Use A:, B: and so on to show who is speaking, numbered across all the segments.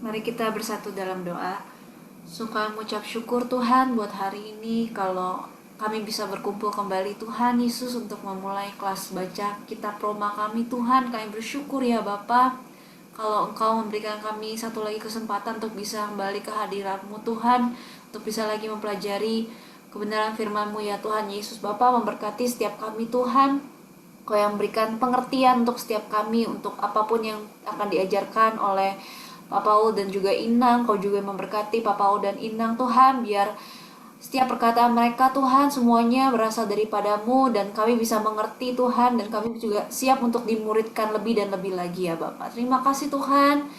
A: Mari kita bersatu dalam doa. Suka mengucap syukur Tuhan buat hari ini kalau kami bisa berkumpul kembali Tuhan Yesus untuk memulai kelas baca kitab Roma kami Tuhan. Kami bersyukur ya Bapa kalau Engkau memberikan kami satu lagi kesempatan untuk bisa kembali ke hadirat-Mu Tuhan, untuk bisa lagi mempelajari kebenaran firman-Mu ya Tuhan Yesus. Bapa memberkati setiap kami Tuhan. Kau yang berikan pengertian untuk setiap kami, untuk apapun yang akan diajarkan oleh Pak Paul dan juga Inang. Kau juga memberkati Pak Paul dan Inang Tuhan, biar setiap perkataan mereka Tuhan semuanya berasal daripadamu dan kami bisa mengerti Tuhan, dan kami juga siap untuk dimuridkan lebih dan lebih lagi ya Bapak. Terima kasih Tuhan.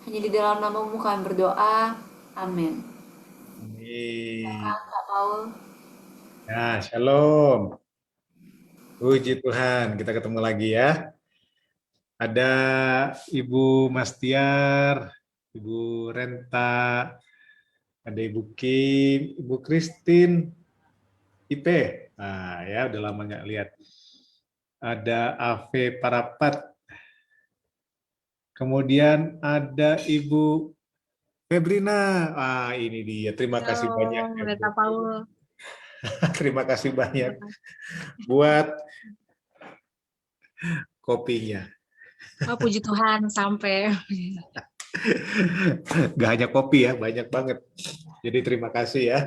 A: Hanya di dalam namamu kami berdoa. Amin.
B: Amin.
A: Pak Paul.
B: Ya, shalom. Puji Tuhan, kita ketemu lagi ya. Ada Ibu Mastiar, Ibu Renta, ada Ibu Kim, Ibu Christine, IP. Nah, ya udah lama nggak lihat. Ada Ave Parapat. Kemudian ada Ibu Febrina. Ah, ini dia. Terima kasih banyak
C: Halo,
B: ya, Bu.
C: Pendeta Paul.
B: Terima kasih banyak buat kopinya.
C: Oh, puji Tuhan sampai.
B: Gak hanya kopi ya, banyak banget. Jadi terima kasih ya,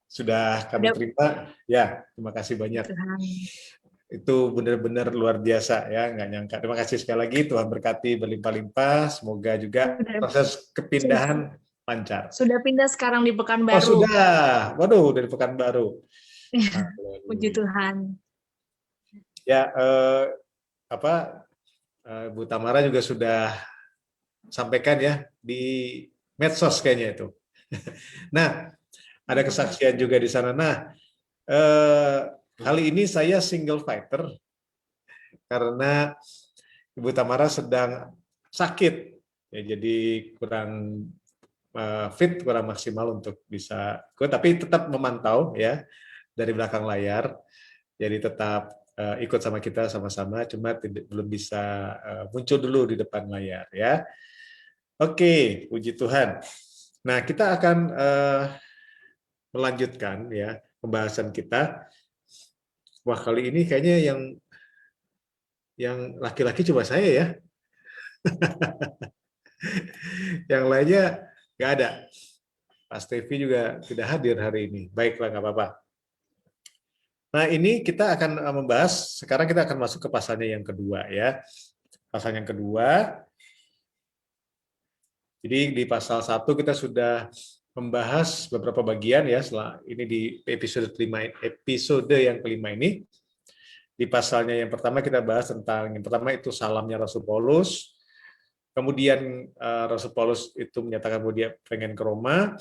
B: sudah kami
C: Ada
B: terima. Ya, terima kasih banyak.
C: Tuhan.
B: Itu benar-benar luar biasa ya, nggak nyangka. Terima kasih sekali lagi, Tuhan berkati berlimpah-limpah. Semoga juga
C: Sudah,
B: proses kepindahan lancar.
C: sudah pindah sekarang di
B: Oh
C: Pekanbaru.
B: sudah, waduh dari Pekanbaru.
C: Puji Tuhan.
B: Ya, Bu Tamara juga sudah sampaikan ya di medsos kayaknya itu. Nah, ada kesaksian juga di sana. Nah, kali ini saya single fighter karena Ibu Tamara sedang sakit, ya, jadi kurang fit, kurang maksimal untuk bisa ikut, tapi tetap memantau ya dari belakang layar, jadi tetap ikut sama kita sama-sama, cuma belum bisa muncul dulu di depan layar ya. Oke, puji Tuhan. Nah, kita akan melanjutkan ya pembahasan kita. Wah, kali ini kayaknya yang laki-laki cuma saya ya. Yang lainnya nggak ada. Pak Stevi juga tidak hadir hari ini. Baiklah, nggak apa-apa. Nah, ini kita akan membahas, sekarang kita akan masuk ke pasalnya yang kedua ya. Pasal yang kedua, jadi di pasal 1 kita sudah membahas beberapa bagian ya, setelah ini di episode yang kelima ini. Di pasalnya yang pertama kita bahas tentang, yang pertama itu salamnya Rasul Paulus, kemudian Rasul Paulus itu menyatakan bahwa dia pengen ke Roma,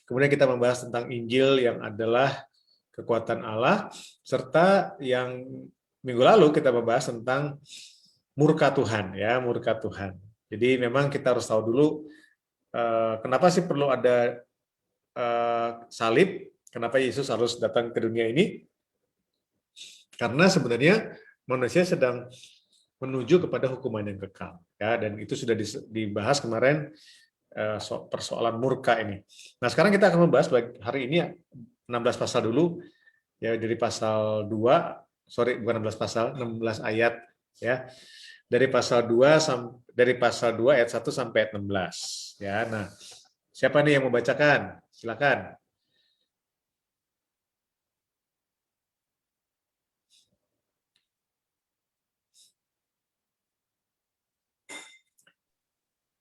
B: kemudian kita membahas tentang Injil yang adalah kekuatan Allah, serta yang minggu lalu kita membahas tentang murka Tuhan ya, murka Tuhan. Jadi memang kita harus tahu dulu kenapa sih perlu ada salib, kenapa Yesus harus datang ke dunia ini? Karena sebenarnya manusia sedang menuju kepada hukuman yang kekal ya, dan itu sudah dibahas kemarin persoalan murka ini. Nah, sekarang kita akan membahas hari ini 16 pasal dulu ya, dari pasal 2, sorry bukan 16 pasal, 16 ayat ya. Dari pasal 2 ayat 1 sampai ayat 16 ya. Nah, siapa nih yang membacakan? Silakan.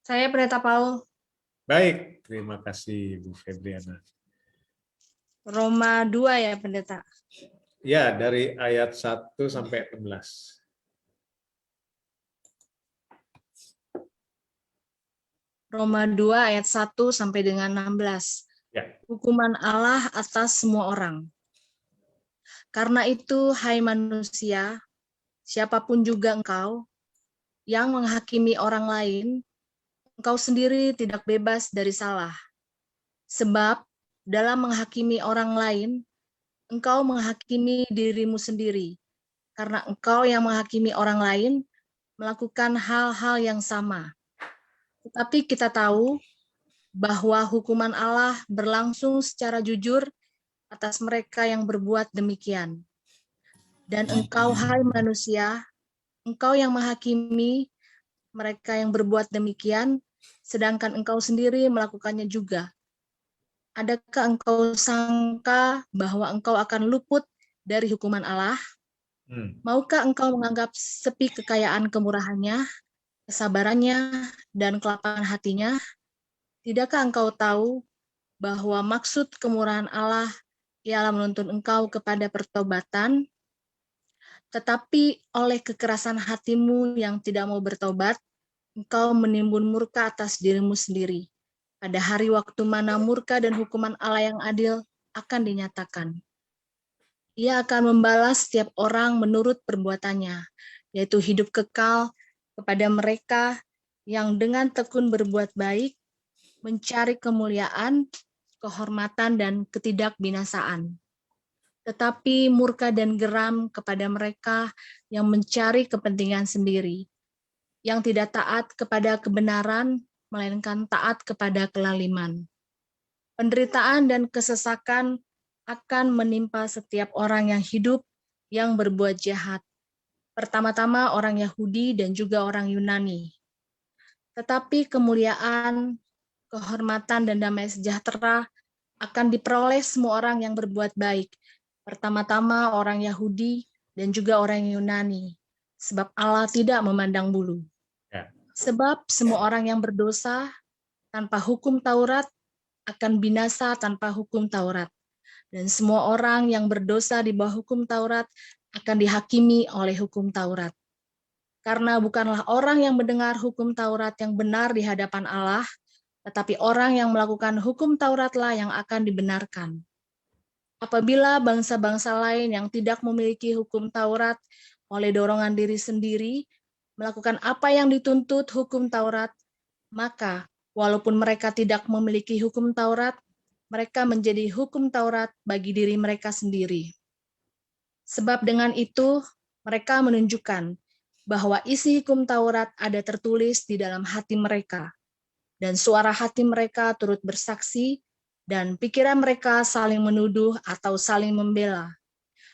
C: Saya Pendeta Paul.
B: Baik, terima kasih Bu Febriana.
C: Roma 2 ya Pendeta.
B: Ya, dari ayat 1 sampai 16.
C: Roma 2 ayat 1 sampai dengan 16.
B: Ya.
C: Hukuman Allah atas semua orang. Karena itu, hai manusia, siapapun juga engkau yang menghakimi orang lain, engkau sendiri tidak bebas dari salah. Sebab dalam menghakimi orang lain, engkau menghakimi dirimu sendiri, karena engkau yang menghakimi orang lain melakukan hal-hal yang sama. Tetapi kita tahu bahwa hukuman Allah berlangsung secara jujur atas mereka yang berbuat demikian. Dan engkau, hai manusia, engkau yang menghakimi mereka yang berbuat demikian, sedangkan engkau sendiri melakukannya juga. Adakah engkau sangka bahwa engkau akan luput dari hukuman Allah? Maukah engkau menganggap sepi kekayaan kemurahannya, kesabarannya, dan kelapangan hatinya? Tidakkah engkau tahu bahwa maksud kemurahan Allah ialah menuntun engkau kepada pertobatan, tetapi oleh kekerasan hatimu yang tidak mau bertobat, engkau menimbun murka atas dirimu sendiri. Pada hari waktu mana murka dan hukuman Allah yang adil akan dinyatakan. Ia akan membalas setiap orang menurut perbuatannya, yaitu hidup kekal kepada mereka yang dengan tekun berbuat baik, mencari kemuliaan, kehormatan, dan ketidakbinasaan. Tetapi murka dan geram kepada mereka yang mencari kepentingan sendiri, yang tidak taat kepada kebenaran, melainkan taat kepada kelaliman. Penderitaan dan kesesakan akan menimpa setiap orang yang hidup yang berbuat jahat. Pertama-tama orang Yahudi dan juga orang Yunani. Tetapi kemuliaan, kehormatan, dan damai sejahtera akan diperoleh semua orang yang berbuat baik. Pertama-tama orang Yahudi dan juga orang Yunani. Sebab Allah tidak memandang bulu. Sebab semua orang yang berdosa tanpa hukum Taurat akan binasa tanpa hukum Taurat. Dan semua orang yang berdosa di bawah hukum Taurat akan dihakimi oleh hukum Taurat. Karena bukanlah orang yang mendengar hukum Taurat yang benar di hadapan Allah, tetapi orang yang melakukan hukum Tauratlah yang akan dibenarkan. Apabila bangsa-bangsa lain yang tidak memiliki hukum Taurat oleh dorongan diri sendiri melakukan apa yang dituntut hukum Taurat, maka walaupun mereka tidak memiliki hukum Taurat, mereka menjadi hukum Taurat bagi diri mereka sendiri. Sebab dengan itu mereka menunjukkan bahwa isi hukum Taurat ada tertulis di dalam hati mereka, dan suara hati mereka turut bersaksi, dan pikiran mereka saling menuduh atau saling membela.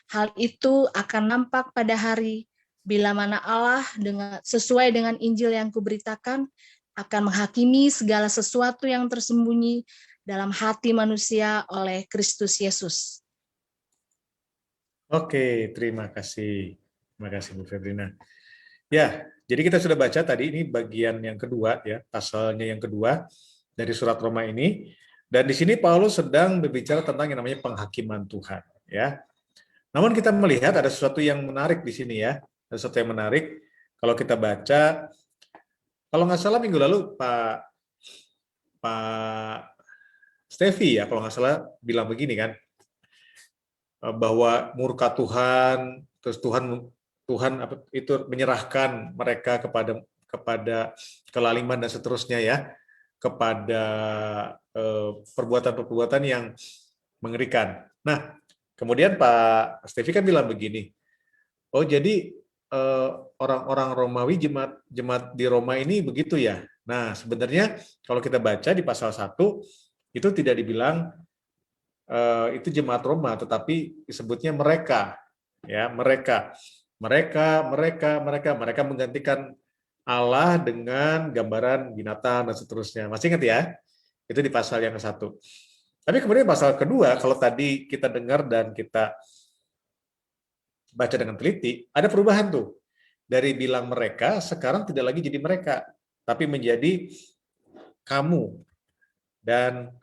C: Hal itu akan nampak pada hari bila mana Allah sesuai dengan Injil yang kuberitakan akan menghakimi segala sesuatu yang tersembunyi dalam hati manusia oleh Kristus Yesus.
B: Oke, terima kasih. Terima kasih Bu Febrina. Ya, jadi kita sudah baca tadi ini bagian yang kedua ya, pasalnya yang kedua dari surat Roma ini. Dan di sini Paulus sedang berbicara tentang yang namanya penghakiman Tuhan ya. Namun kita melihat ada sesuatu yang menarik di sini ya. Ada sesuatu yang menarik kalau kita baca, kalau nggak salah minggu lalu Pak Stevi ya, kalau nggak salah bilang begini kan, bahwa murka Tuhan, terus Tuhan itu menyerahkan mereka kepada kelaliman dan seterusnya ya, kepada perbuatan-perbuatan yang mengerikan. Nah, kemudian Pak Stevi kan bilang begini, oh jadi orang-orang Romawi, jemaat di Roma ini begitu ya. Nah, sebenarnya kalau kita baca di pasal 1 itu tidak dibilang itu jemaat Roma, tetapi disebutnya mereka, ya mereka menggantikan Allah dengan gambaran binatang dan seterusnya. Masih ingat ya? Itu di pasal yang ke-1. Tapi kemudian pasal kedua, kalau tadi kita dengar dan kita baca dengan teliti, ada perubahan tuh. Dari bilang mereka, sekarang tidak lagi jadi mereka, tapi menjadi kamu dan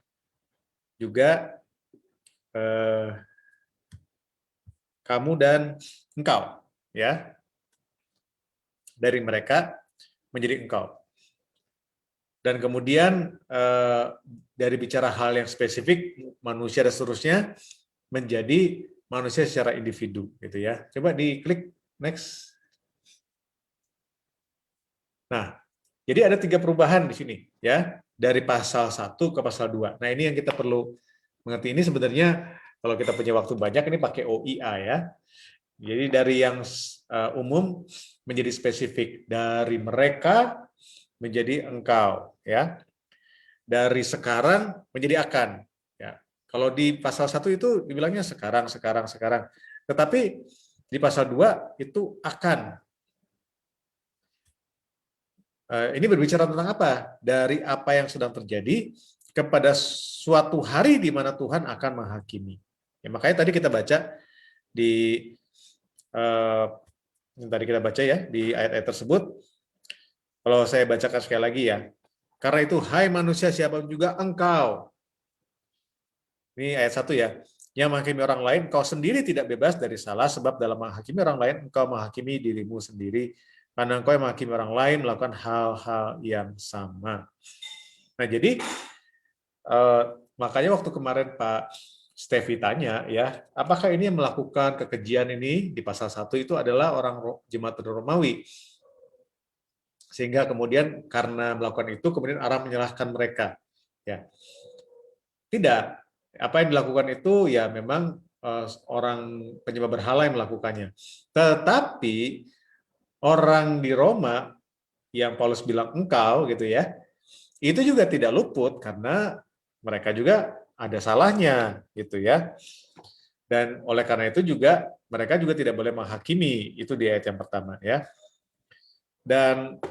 B: juga kamu dan engkau, ya, dari mereka menjadi engkau. Dan kemudian dari bicara hal yang spesifik manusia dan seterusnya menjadi manusia secara individu, gitu ya. Coba diklik next. Nah, jadi ada 3 perubahan di sini, ya, dari pasal 1 ke pasal 2. Nah, ini yang kita perlu mengerti. Ini sebenarnya kalau kita punya waktu banyak ini pakai OIA ya. Jadi dari yang umum menjadi spesifik, dari mereka menjadi engkau, ya. Dari sekarang menjadi akan, ya. Kalau di pasal 1 itu dibilangnya sekarang, sekarang, sekarang. Tetapi di pasal 2 itu akan. Ini berbicara tentang apa? Dari apa yang sedang terjadi kepada suatu hari di mana Tuhan akan menghakimi. Ya, makanya tadi kita baca di yang tadi kita baca ya di ayat-ayat tersebut. Kalau saya bacakan sekali lagi ya. Karena itu, hai manusia siapa juga engkau. Ini ayat 1 ya. Yang menghakimi orang lain, kau sendiri tidak bebas dari salah, sebab dalam menghakimi orang lain, engkau menghakimi dirimu sendiri. Karena engkau yang menghakimi orang lain melakukan hal-hal yang sama. Nah, jadi makanya waktu kemarin Pak Stevi tanya ya, apakah ini yang melakukan kekejian ini di pasal 1 itu adalah orang jemaat Romawi? Sehingga kemudian karena melakukan itu kemudian Allah menyalahkan mereka. Ya. Tidak. Apa yang dilakukan itu ya memang orang penyembah berhala yang melakukannya. Tetapi orang di Roma yang Paulus bilang engkau gitu ya, itu juga tidak luput karena mereka juga ada salahnya gitu ya. Dan oleh karena itu juga mereka juga tidak boleh menghakimi, itu di ayat yang pertama ya. Dan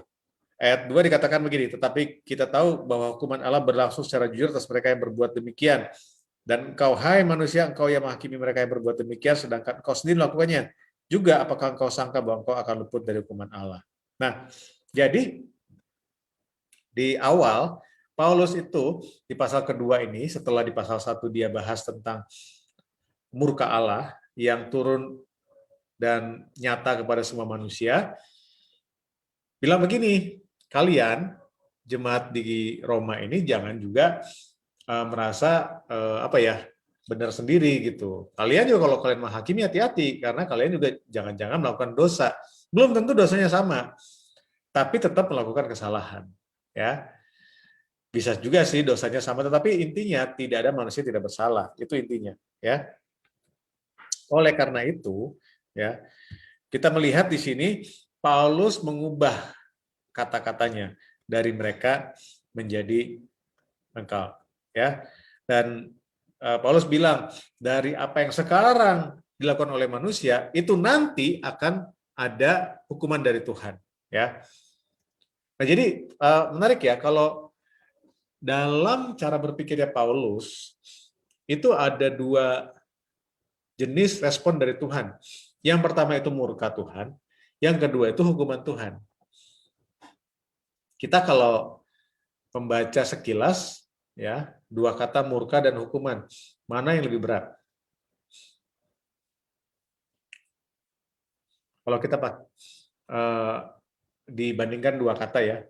B: ayat 2 dikatakan begini, tetapi kita tahu bahwa hukuman Allah berlangsung secara jujur atas mereka yang berbuat demikian. Dan engkau, hai manusia, engkau yang menghakimi mereka yang berbuat demikian, sedangkan engkau sendiri melakukannya. Juga apakah engkau sangka bahwa engkau akan luput dari hukuman Allah? Nah, jadi di awal, Paulus itu di pasal kedua ini, setelah di pasal 1 dia bahas tentang murka Allah yang turun dan nyata kepada semua manusia, bilang begini, kalian jemaat di Roma ini jangan juga merasa apa ya benar sendiri gitu. Kalian juga kalau kalian menghakimi hati-hati karena kalian juga jangan-jangan melakukan dosa. Belum tentu dosanya sama, tapi tetap melakukan kesalahan. Ya, bisa juga sih dosanya sama, tetapi intinya tidak ada manusia tidak bersalah. Itu intinya. Ya. Oleh karena itu, ya kita melihat di sini Paulus mengubah kata-katanya dari mereka menjadi engkau. Ya. Dan Paulus bilang, dari apa yang sekarang dilakukan oleh manusia, itu nanti akan ada hukuman dari Tuhan. Ya. Nah, jadi menarik ya, kalau dalam cara berpikirnya Paulus, itu ada dua jenis respon dari Tuhan. Yang pertama itu murka Tuhan, yang kedua itu hukuman Tuhan. Kita kalau membaca sekilas, ya, dua kata murka dan hukuman, mana yang lebih berat? Kalau kita dibandingkan dua kata ya,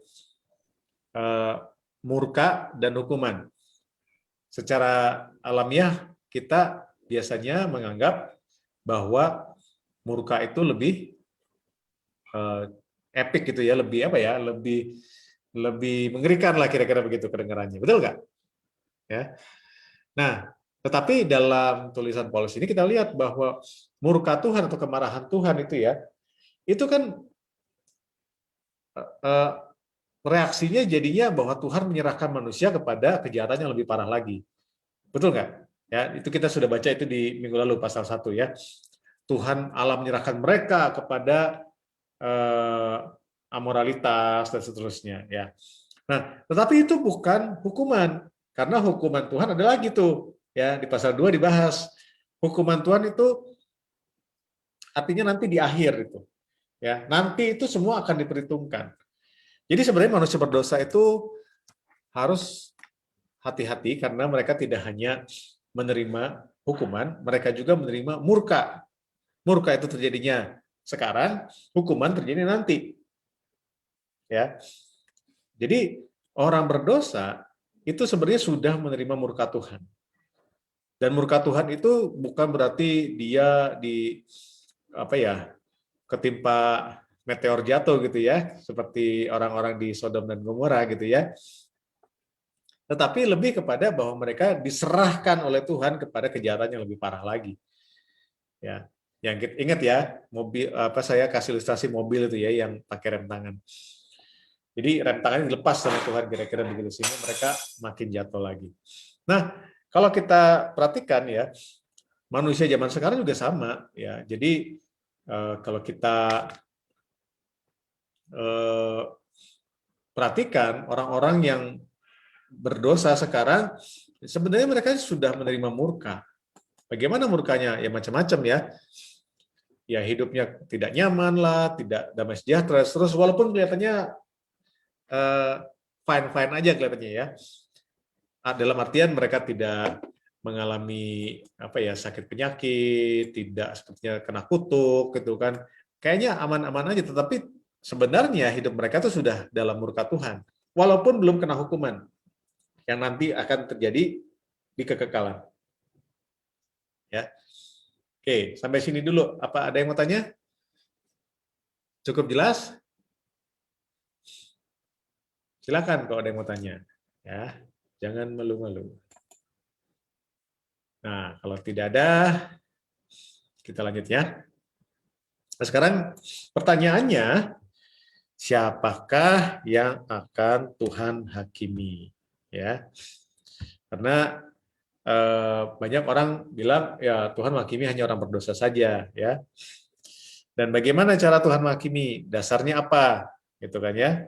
B: murka dan hukuman. Secara alamiah kita biasanya menganggap bahwa murka itu lebih epic gitu ya, lebih apa ya, lebih mengerikan lah kira-kira begitu kedengarannya, betul nggak? Ya. Nah, tetapi dalam tulisan Paulus ini kita lihat bahwa murka Tuhan atau kemarahan Tuhan itu ya, itu kan reaksinya jadinya bahwa Tuhan menyerahkan manusia kepada kejahatan yang lebih parah lagi. Betul nggak? Ya, itu kita sudah baca itu di minggu lalu pasal 1 ya. Tuhan Allah menyerahkan mereka kepada amoralitas dan seterusnya ya. Nah, tetapi itu bukan hukuman, karena hukuman Tuhan ada lagi tuh ya, di pasal 2 dibahas. Hukuman Tuhan itu artinya nanti di akhir itu. Ya, nanti itu semua akan diperhitungkan. Jadi sebenarnya manusia berdosa itu harus hati-hati karena mereka tidak hanya menerima hukuman, mereka juga menerima murka. Murka itu terjadinya sekarang, hukuman terjadi nanti. Ya. Jadi orang berdosa itu sebenarnya sudah menerima murka Tuhan. Dan murka Tuhan itu bukan berarti dia ketimpa meteor jatuh gitu ya, seperti orang-orang di Sodom dan Gomora gitu ya. Tetapi lebih kepada bahwa mereka diserahkan oleh Tuhan kepada kejahatan yang lebih parah lagi. Ya. Yang kita ingat ya, mobil saya kasih ilustrasi mobil itu ya yang pakai rem tangan. Jadi rem tangannya dilepas sama Tuhan kira-kira begitu, sehingga mereka makin jatuh lagi. Nah, kalau kita perhatikan ya, manusia zaman sekarang juga sama ya. Jadi kalau kita perhatikan orang-orang yang berdosa sekarang, sebenarnya mereka sudah menerima murka. Bagaimana murkanya? Ya macam-macam ya. Ya hidupnya tidak nyaman lah, tidak damai sejahtera. Terus walaupun kelihatannya fine-fine aja kelihatannya ya. Dalam artian mereka tidak mengalami apa ya, sakit penyakit, tidak sepertinya kena kutuk gitu kan. Kayaknya aman-aman aja, tetapi sebenarnya hidup mereka itu sudah dalam murka Tuhan. Walaupun belum kena hukuman yang nanti akan terjadi di kekekalan. Ya. Oke, sampai sini dulu. Apa ada yang mau tanya? Cukup jelas? Silakan kalau ada yang mau tanya. Ya, jangan malu-malu. Nah, kalau tidak ada, kita lanjut ya. Nah, sekarang pertanyaannya, siapakah yang akan Tuhan hakimi? Ya, karena banyak orang bilang ya Tuhan menghakimi hanya orang berdosa saja, ya. Dan bagaimana cara Tuhan menghakimi? Dasarnya apa? Gitu kan ya.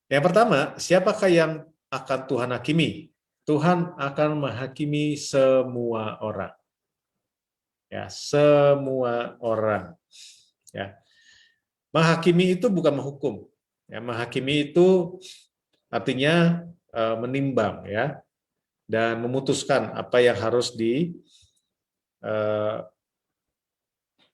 B: Yang pertama, siapakah yang akan Tuhan hakimi? Tuhan akan menghakimi semua orang. Ya, semua orang. Ya. Menghakimi itu bukan menghukum. Ya, menghakimi itu artinya menimbang ya, dan memutuskan apa yang harus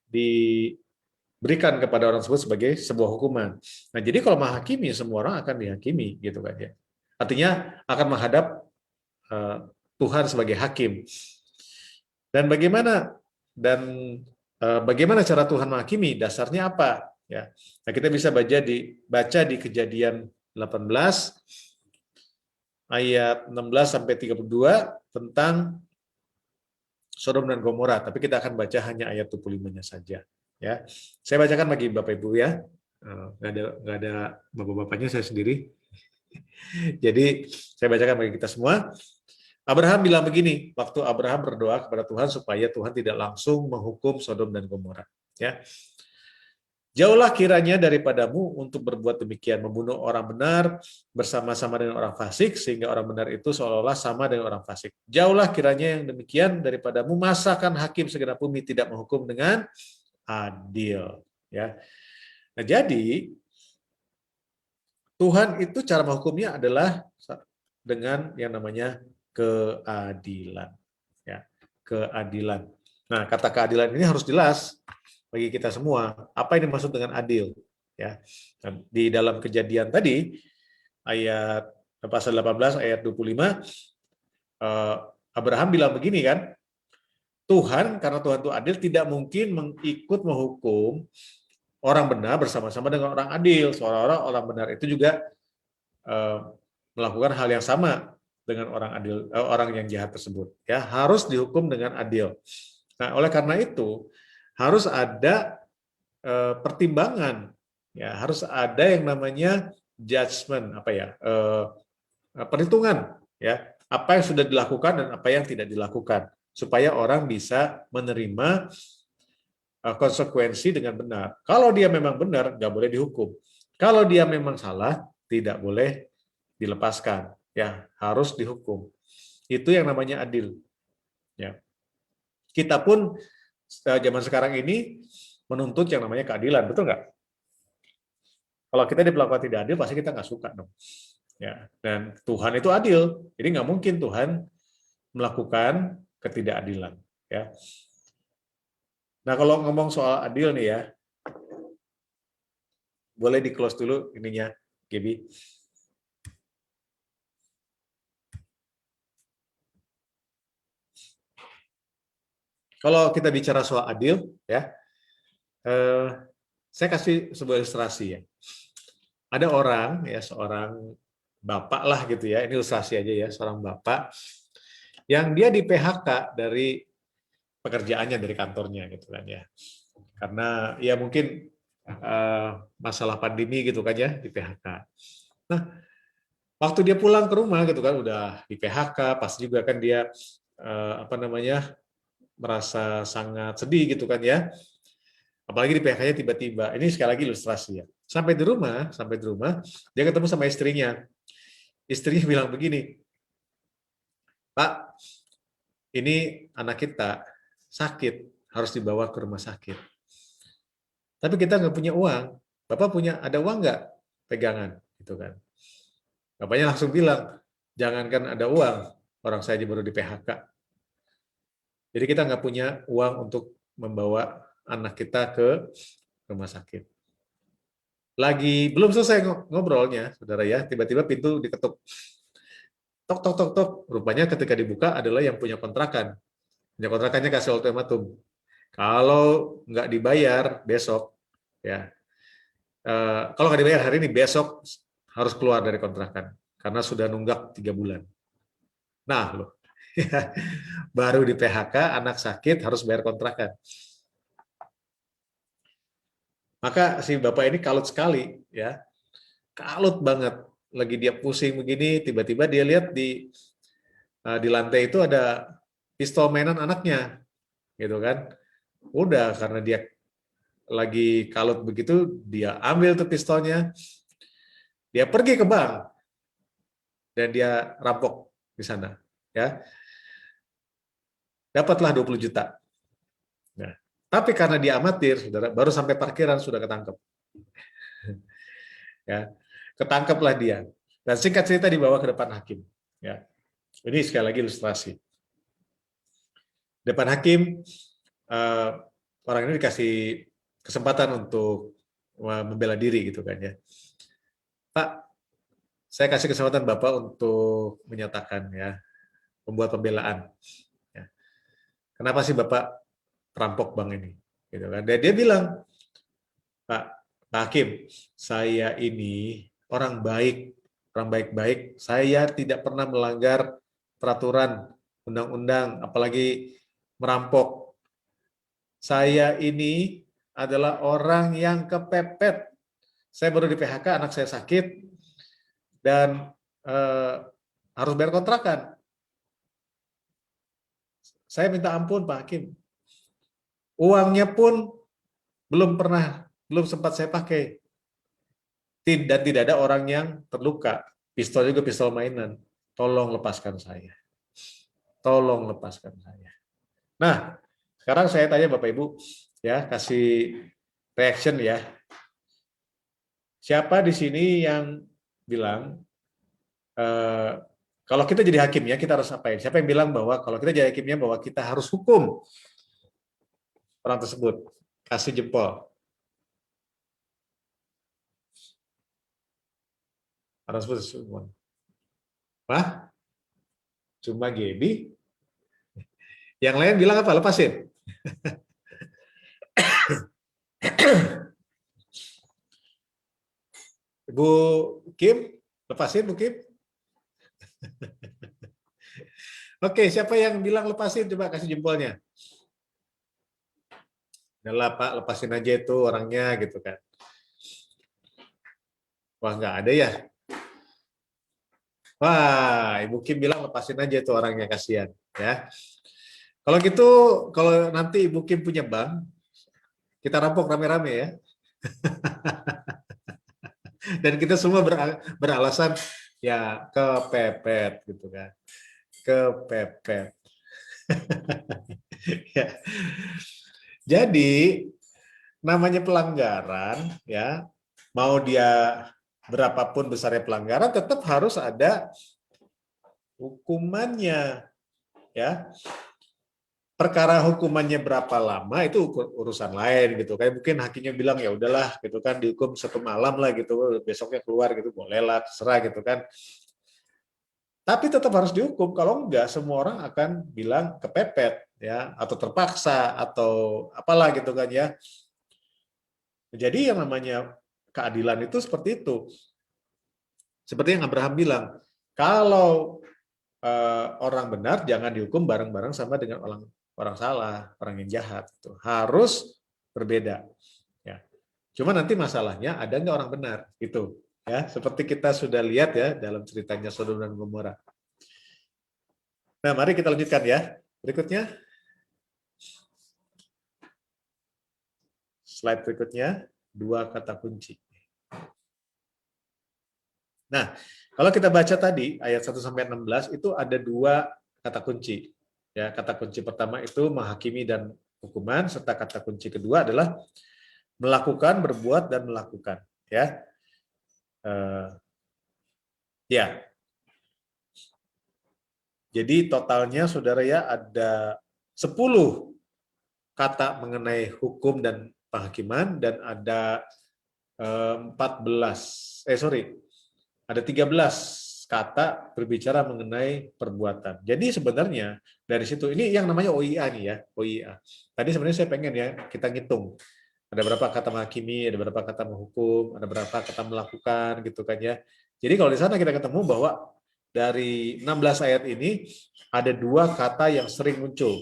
B: diberikan kepada orang tersebut sebagai sebuah hukuman. Nah, jadi kalau menghakimi, semua orang akan dihakimi, gitu kan ya. Artinya akan menghadap Tuhan sebagai hakim. Dan bagaimana cara Tuhan menghakimi? Dasarnya apa? Ya. Nah, kita bisa baca di Kejadian 18 ayat 16 sampai 32 tentang Sodom dan Gomora, tapi kita akan baca hanya ayat 25-nya saja. Ya, saya bacakan bagi Bapak Ibu ya. Nggak ada bapak-bapaknya, saya sendiri. Jadi saya bacakan bagi kita semua. Abraham bilang begini, waktu Abraham berdoa kepada Tuhan supaya Tuhan tidak langsung menghukum Sodom dan Gomora. Ya, jauhlah kiranya daripadamu untuk berbuat demikian, membunuh orang benar bersama-sama dengan orang fasik, sehingga orang benar itu seolah-olah sama dengan orang fasik. Jauhlah kiranya yang demikian daripadamu, masakan hakim segenap bumi tidak menghukum dengan adil. Ya. Nah, jadi Tuhan itu cara menghukumnya adalah dengan yang namanya keadilan. Ya, keadilan. Nah, kata keadilan ini harus jelas bagi kita semua. Apa yang dimaksud dengan adil? Ya, di dalam Kejadian tadi ayat pasal 18 ayat 25, Abraham bilang begini kan, Tuhan, karena Tuhan itu adil, tidak mungkin menghukum orang benar bersama-sama dengan orang adil. Seolah-olah orang benar itu juga melakukan hal yang sama dengan orang adil, orang yang jahat tersebut. Ya, harus dihukum dengan adil. Nah, oleh karena itu harus ada pertimbangan, ya, harus ada yang namanya judgment, perhitungan, ya, apa yang sudah dilakukan dan apa yang tidak dilakukan, supaya orang bisa menerima konsekuensi dengan benar. Kalau dia memang benar, nggak boleh dihukum. Kalau dia memang salah, tidak boleh dilepaskan, ya, harus dihukum. Itu yang namanya adil. Ya. Kita pun zaman sekarang ini menuntut yang namanya keadilan, betul nggak? Kalau kita diperlakukan tidak adil, pasti kita nggak suka dong. Ya, dan Tuhan itu adil, jadi nggak mungkin Tuhan melakukan ketidakadilan. Ya. Nah, kalau ngomong soal adil nih ya, boleh di close dulu ininya, Gaby. Kalau kita bicara soal adil, ya, saya kasih sebuah ilustrasi ya. Ada orang, ya, seorang bapak lah gitu ya, ini ilustrasi aja ya, seorang bapak yang dia di PHK dari pekerjaannya, dari kantornya gitu kan ya. Karena ya mungkin masalah pandemi gitu kan ya, di PHK. Nah, waktu dia pulang ke rumah gitu kan udah di PHK, pasti juga kan dia merasa sangat sedih gitu kan ya. Apalagi di PHK-nya tiba-tiba. Ini sekali lagi ilustrasi ya. Sampai di rumah dia ketemu sama istrinya. Istrinya bilang begini, "Pak, ini anak kita sakit, harus dibawa ke rumah sakit. Tapi kita nggak punya uang. Bapak ada uang nggak pegangan?" Gitu kan. Bapaknya langsung bilang, "Jangankan ada uang, orang saya baru di PHK. Jadi kita nggak punya uang untuk membawa anak kita ke rumah sakit." Lagi belum selesai ngobrolnya, saudara ya, tiba-tiba pintu diketuk. Tok, tok, tok, tok. Rupanya ketika dibuka adalah yang punya kontrakan. Punya kontrakannya kasih ultimatum. Kalau nggak dibayar besok, ya, kalau nggak dibayar hari ini, besok harus keluar dari kontrakan karena sudah nunggak 3 bulan. Nah, loh, baru di PHK, anak sakit harus bayar kontrakan. Maka si bapak ini kalut sekali, ya, kalut banget. Lagi dia pusing begini, tiba-tiba dia lihat di lantai itu ada pistol mainan anaknya, gitu kan. Udah karena dia lagi kalut begitu, dia ambil tuh pistolnya, dia pergi ke bank dan dia rampok di sana, ya. Dapatlah 20 juta. Nah, tapi karena dia amatir, saudara, baru sampai parkiran sudah ketangkep. Ya, ketangkeplah dia. Dan singkat cerita dibawa ke depan hakim. Ya, ini sekali lagi ilustrasi. Depan hakim, orang ini dikasih kesempatan untuk membela diri gitu kan ya. "Pak, saya kasih kesempatan Bapak untuk menyatakan ya, membuat pembelaan. Ya. Kenapa sih Bapak perampok bank ini?" Gitu kan. Dan dia bilang, Pak Hakim, saya ini orang baik, orang baik-baik. Saya tidak pernah melanggar peraturan undang-undang, apalagi merampok. Saya ini adalah orang yang kepepet. Saya baru di PHK, anak saya sakit, dan harus bayar kontrakan. Saya minta ampun Pak Hakim. Uangnya pun belum sempat saya pakai. Dan tidak ada orang yang terluka. Pistol juga pistol mainan. Tolong lepaskan saya. Tolong lepaskan saya. Nah, sekarang saya tanya Bapak Ibu, ya, kasih reaction ya. Siapa di sini yang bilang kalau kita jadi hakimnya kita harus apain? Siapa yang bilang bahwa kalau kita jadi hakimnya bahwa kita harus hukum orang tersebut? Kasih jempol. Orang tersebut semua. Wah, cuma Gaby. Yang lain bilang apa? Lepasin. Bu Kim, lepasin Bu Kim. Oke, siapa yang bilang lepasin? Coba kasih jempolnya. Udah Pak, lepasin aja itu orangnya gitu kan. Wah, nggak ada ya. Wah, Ibu Kim bilang lepasin aja itu orangnya, kasihan ya. Kalau gitu, kalau nanti Ibu Kim punya bank, kita rampok rame-rame ya. Dan kita semua beralasan ya kepepet gitu kan. Kepepet. Ya. Jadi namanya pelanggaran ya, mau dia berapapun besarnya pelanggaran tetap harus ada hukumannya ya. Perkara hukumannya berapa lama itu urusan lain gitu. Kayak mungkin hakimnya bilang ya udahlah gitu kan, dihukum 1 malam lah gitu, besoknya keluar gitu, bolehlah terserah gitu kan. Tapi tetap harus dihukum, kalau enggak semua orang akan bilang kepepet ya, atau terpaksa atau apalah gitu kan ya. Jadi yang namanya keadilan itu seperti itu. Seperti yang Abraham bilang, kalau orang benar jangan dihukum bareng-bareng sama dengan orang salah, orang yang jahat. Itu harus berbeda. Ya. Cuma nanti masalahnya ada nggak orang benar itu, ya. Seperti kita sudah lihat ya dalam ceritanya Sodom dan Gomora. Nah, mari kita lanjutkan ya. Berikutnya, slide berikutnya, 2 kata kunci. Nah, kalau kita baca tadi ayat 1 sampai 16 itu ada 2 kata kunci. Ya, kata kunci pertama itu menghakimi dan hukuman, serta kata kunci kedua adalah melakukan, berbuat dan melakukan, ya. Ya. Jadi totalnya Saudara ya ada 10 kata mengenai hukum dan penghakiman dan ada 13 kata berbicara mengenai perbuatan. Jadi sebenarnya dari situ ini yang namanya OIA nih ya, OIA. Tadi sebenarnya saya pengen ya kita ngitung. Ada berapa kata menghakimi, ada berapa kata menghukum, ada berapa kata melakukan gitu kan ya. Jadi kalau di sana kita ketemu bahwa dari 16 ayat ini ada 2 kata yang sering muncul.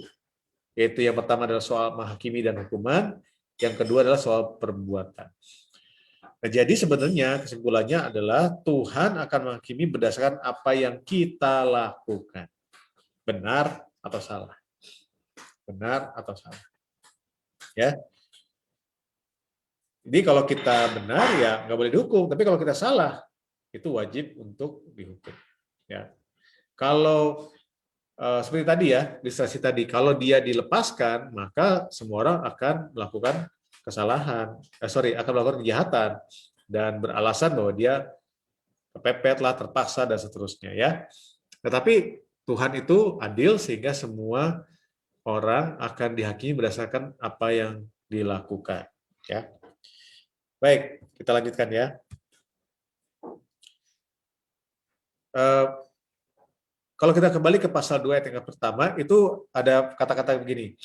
B: Yaitu yang pertama adalah soal menghakimi dan hukuman, yang kedua adalah soal perbuatan. Nah, jadi sebenarnya kesimpulannya adalah Tuhan akan menghakimi berdasarkan apa yang kita lakukan. Benar atau salah? Benar atau salah? Ya. Jadi kalau kita benar ya nggak boleh dihukum, tapi kalau kita salah itu wajib untuk dihukum. Ya. Kalau seperti tadi ya, ilustrasi tadi, kalau dia dilepaskan maka semua orang akan melakukan kesalahan, akan melakukan kejahatan dan beralasan bahwa dia kepepet lah, terpaksa dan seterusnya ya. Tetapi Tuhan itu adil sehingga semua orang akan dihakimi berdasarkan apa yang dilakukan ya. Baik, kita lanjutkan ya. Kalau kita kembali ke pasal 2 ayat yang pertama, itu ada kata-kata begini.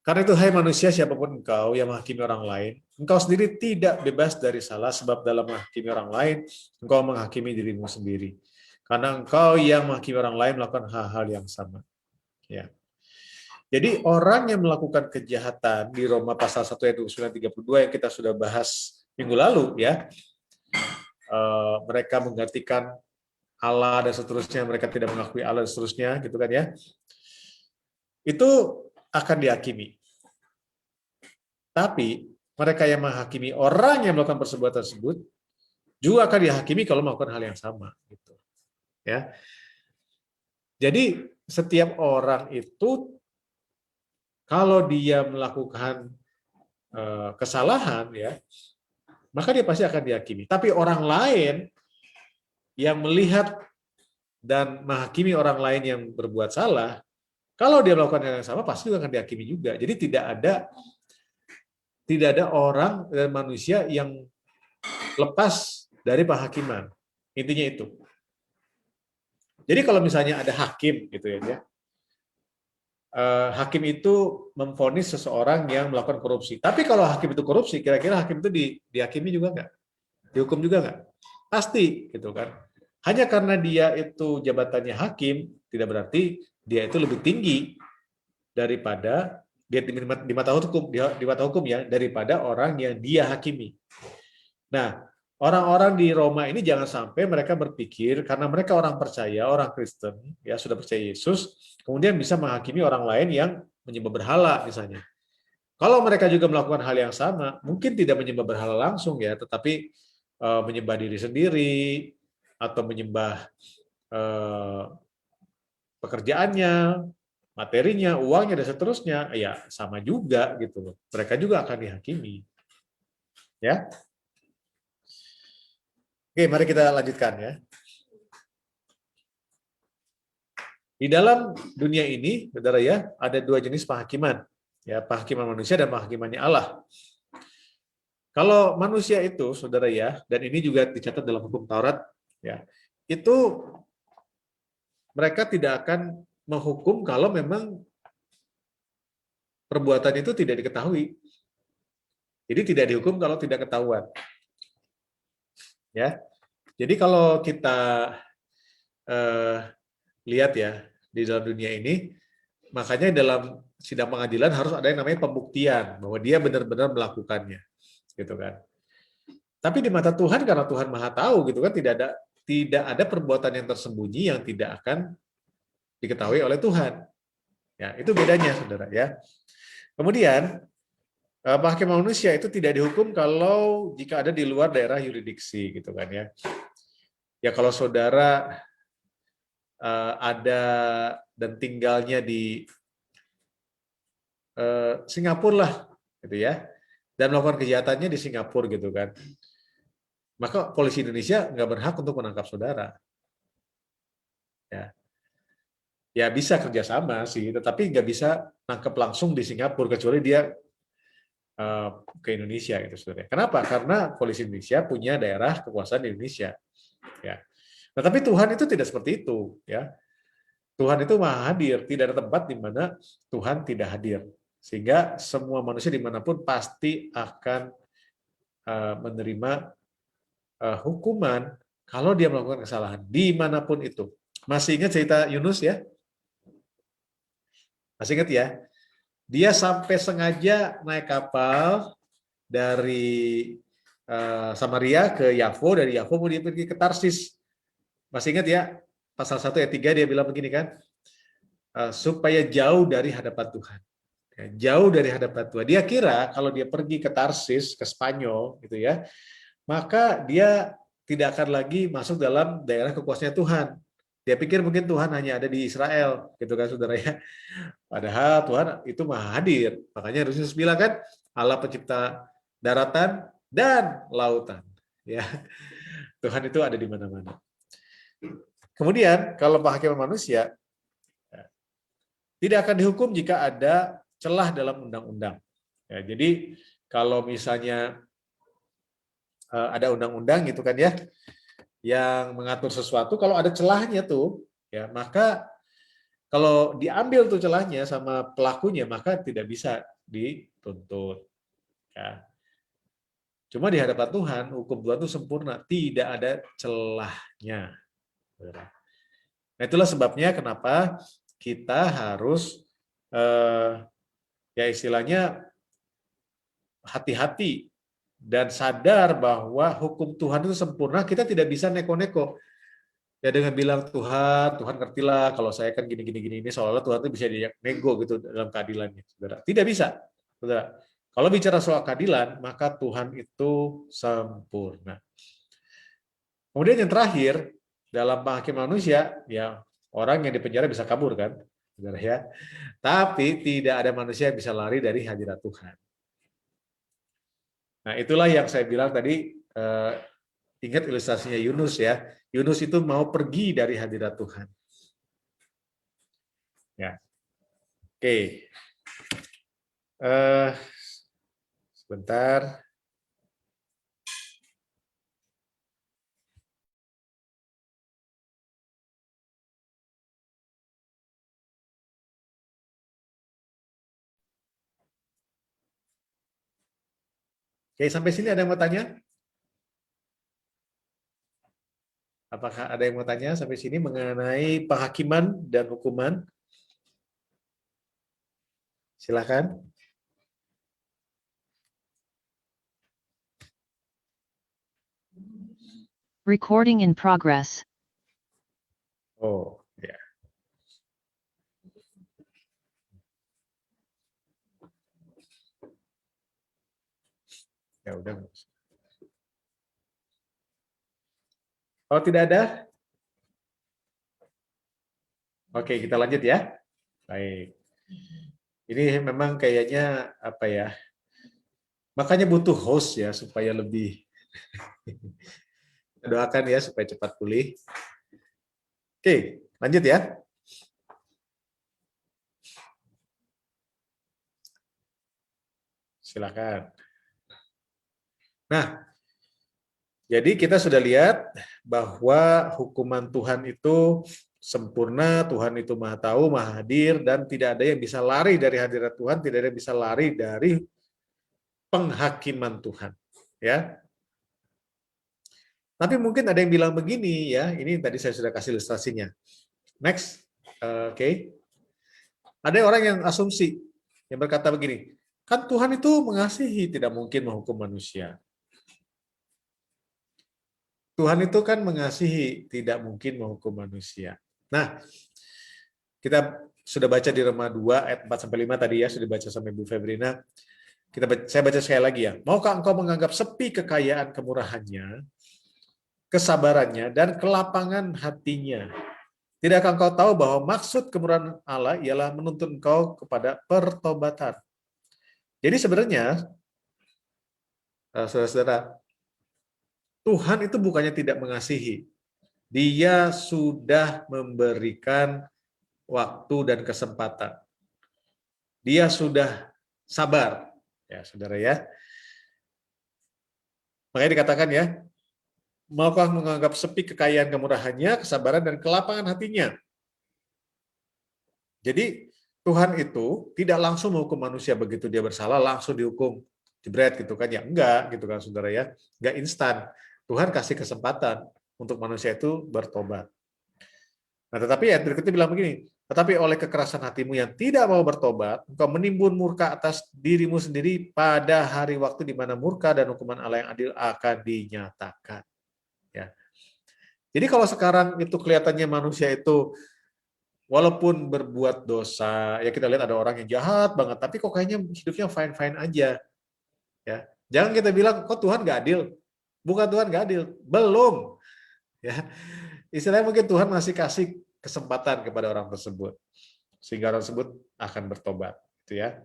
B: Karena itu, hai manusia, siapapun engkau yang menghakimi orang lain, engkau sendiri tidak bebas dari salah, sebab dalam menghakimi orang lain, engkau menghakimi dirimu sendiri. Karena engkau yang menghakimi orang lain melakukan hal-hal yang sama. Ya. Jadi orang yang melakukan kejahatan di Roma pasal 1 ayat 29-32 yang kita sudah bahas minggu lalu, ya, mereka menggantikan Allah dan seterusnya, mereka tidak mengakui Allah dan seterusnya, gitu kan ya. Itu akan dihakimi. Tapi mereka yang menghakimi orang yang melakukan perbuatan tersebut juga akan dihakimi kalau melakukan hal yang sama, gitu. Ya. Jadi setiap orang itu kalau dia melakukan kesalahan, ya, maka dia pasti akan dihakimi. Tapi orang lain yang melihat dan menghakimi orang lain yang berbuat salah, kalau dia melakukan hal yang sama pasti akan dihakimi juga. Jadi tidak ada orang dan manusia yang lepas dari penghakiman. Intinya itu. Jadi kalau misalnya ada hakim gitu ya, hakim itu memvonis seseorang yang melakukan korupsi. Tapi kalau hakim itu korupsi, kira-kira hakim itu dihakimi juga nggak? Dihukum juga nggak? Pasti, gitu kan? Hanya karena dia itu jabatannya hakim, tidak berarti dia itu lebih tinggi daripada dia di mata hukum ya, daripada orang yang dia hakimi. Nah, orang-orang di Roma ini jangan sampai mereka berpikir karena mereka orang percaya, orang Kristen, ya sudah percaya Yesus, kemudian bisa menghakimi orang lain yang menyembah berhala misalnya. Kalau mereka juga melakukan hal yang sama, mungkin tidak menyembah berhala langsung ya, tetapi menyembah diri sendiri atau menyembah pekerjaannya, materinya, uangnya dan seterusnya, ya sama juga gitu loh. Mereka juga akan dihakimi. Ya. Oke, mari kita lanjutkan ya. Di dalam dunia ini, saudara ya, ada 2 jenis penghakiman, ya, penghakiman manusia dan penghakimannya Allah. Kalau manusia itu, saudara ya, dan ini juga dicatat dalam hukum Taurat, ya, itu mereka tidak akan menghukum kalau memang perbuatan itu tidak diketahui. Jadi tidak dihukum kalau tidak ketahuan. Ya, jadi kalau kita lihat ya di dalam dunia ini, makanya dalam sidang pengadilan harus ada yang namanya pembuktian bahwa dia benar-benar melakukannya. gitu kan. Tapi di mata Tuhan, karena Tuhan Maha tahu gitu kan, tidak ada perbuatan yang tersembunyi yang tidak akan diketahui oleh Tuhan. Ya, itu bedanya, saudara ya. Kemudian penghakiman manusia itu tidak dihukum kalau jika ada di luar daerah yurisdiksi gitu kan ya. Ya kalau saudara ada dan tinggalnya di Singapura lah gitu ya, dan melakukan kejahatannya di Singapura gitu kan, maka polisi Indonesia nggak berhak untuk menangkap saudara. Ya bisa kerjasama sih, tetapi nggak bisa nangkep langsung di Singapura kecuali dia ke Indonesia gitu saudara. Kenapa? Karena polisi Indonesia punya daerah kekuasaan di Indonesia. Ya. Nah, tapi Tuhan itu tidak seperti itu, ya. Tuhan itu maha hadir, tidak ada tempat di mana Tuhan tidak hadir. Sehingga semua manusia dimanapun pasti akan menerima hukuman kalau dia melakukan kesalahan dimanapun itu. Masih ingat cerita Yunus ya? Masih ingat ya? Dia sampai sengaja naik kapal dari Samaria ke Yafo, dari Yafo mau dia pergi ke Tarsis. Masih ingat ya? Pasal 1 ayat 3 dia bilang begini kan? Supaya jauh dari hadapan Tuhan. Ya, jauh dari hadapan Tuhan. Dia kira kalau dia pergi ke Tarsis, ke Spanyol gitu ya, maka dia tidak akan lagi masuk dalam daerah kekuasaan Tuhan. Dia pikir mungkin Tuhan hanya ada di Israel, gitu kan saudara ya. Padahal Tuhan itu maha hadir. Makanya Yesus bilang kan, Allah pencipta daratan dan lautan. Ya, Tuhan itu ada di mana-mana. Kemudian kalau penghakiman manusia tidak akan dihukum jika ada celah dalam undang-undang. Ya, jadi kalau misalnya ada undang-undang gitu kan ya, yang mengatur sesuatu, kalau ada celahnya tuh, ya maka kalau diambil tuh celahnya sama pelakunya, maka tidak bisa dituntut. Ya. Cuma di hadapan Tuhan, hukum Tuhan itu sempurna, tidak ada celahnya. Nah itulah sebabnya kenapa kita harus ya istilahnya hati-hati dan sadar bahwa hukum Tuhan itu sempurna, kita tidak bisa neko-neko. Ya dengan bilang Tuhan ngertilah kalau saya kan gini ini seolah-olah Tuhan itu bisa nego gitu dalam keadilannya, saudara. Tidak bisa, saudara. Kalau bicara soal keadilan, maka Tuhan itu sempurna. Kemudian yang terakhir dalam penghakiman manusia, ya orang yang dipenjara bisa kabur kan, saudara ya. Tapi tidak ada manusia yang bisa lari dari hadirat Tuhan. Nah, itulah yang saya bilang tadi, ingat ilustrasinya Yunus ya. Yunus itu mau pergi dari hadirat Tuhan. Ya. Oke. Sebentar. Oke, sampai sini ada yang mau tanya? Apakah ada yang mau tanya sampai sini mengenai penghakiman dan hukuman? Silakan.
D: Recording in progress.
B: Oh, ya. Ya udah. Oh, tidak ada? Oke, kita lanjut ya. Baik. Ini memang kayaknya apa ya? Makanya butuh host ya supaya lebih doakan ya supaya cepat pulih. Oke, lanjut ya. Silakan. Nah, jadi kita sudah lihat bahwa hukuman Tuhan itu sempurna, Tuhan itu maha tahu, maha hadir, dan tidak ada yang bisa lari dari hadirat Tuhan, tidak ada yang bisa lari dari penghakiman Tuhan. Ya. Tapi mungkin ada yang bilang begini ya, ini tadi saya sudah kasih ilustrasinya. Next, oke. Ada orang yang asumsi, yang berkata begini, Kan Tuhan itu mengasihi, tidak mungkin menghukum manusia. Tuhan itu kan mengasihi, tidak mungkin menghukum manusia. Nah, kita sudah baca di Roma 2 ayat 4-5 tadi ya, sudah baca sampai Bu Febrina. Saya baca sekali lagi ya. Maukah engkau menganggap sepi kekayaan kemurahannya, kesabarannya, dan kelapangan hatinya? Tidakkah engkau tahu bahwa maksud kemurahan Allah ialah menuntun engkau kepada pertobatan? Jadi sebenarnya, saudara-saudara, Tuhan itu bukannya tidak mengasihi. Dia sudah memberikan waktu dan kesempatan. Dia sudah sabar. Ya, saudara ya. Makanya dikatakan ya, maukah menganggap sepi kekayaan kemurahannya, kesabaran, dan kelapangan hatinya. Jadi Tuhan itu tidak langsung menghukum manusia begitu dia bersalah, langsung dihukum, jebret gitu kan. Ya enggak gitu kan saudara ya. Enggak instan. Tuhan kasih kesempatan untuk manusia itu bertobat. Nah tetapi ayat berikutnya bilang begini, tetapi oleh kekerasan hatimu yang tidak mau bertobat, engkau menimbun murka atas dirimu sendiri pada hari waktu di mana murka dan hukuman Allah yang adil akan dinyatakan. Ya. Jadi kalau sekarang itu kelihatannya manusia itu walaupun berbuat dosa, ya kita lihat ada orang yang jahat banget, tapi kok kayaknya hidupnya fine-fine aja. Ya, jangan kita bilang kok Tuhan nggak adil. Bukan Tuhan nggak adil, belum. Ya, istilahnya mungkin Tuhan masih kasih kesempatan kepada orang tersebut, sehingga orang tersebut akan bertobat. Gitu ya.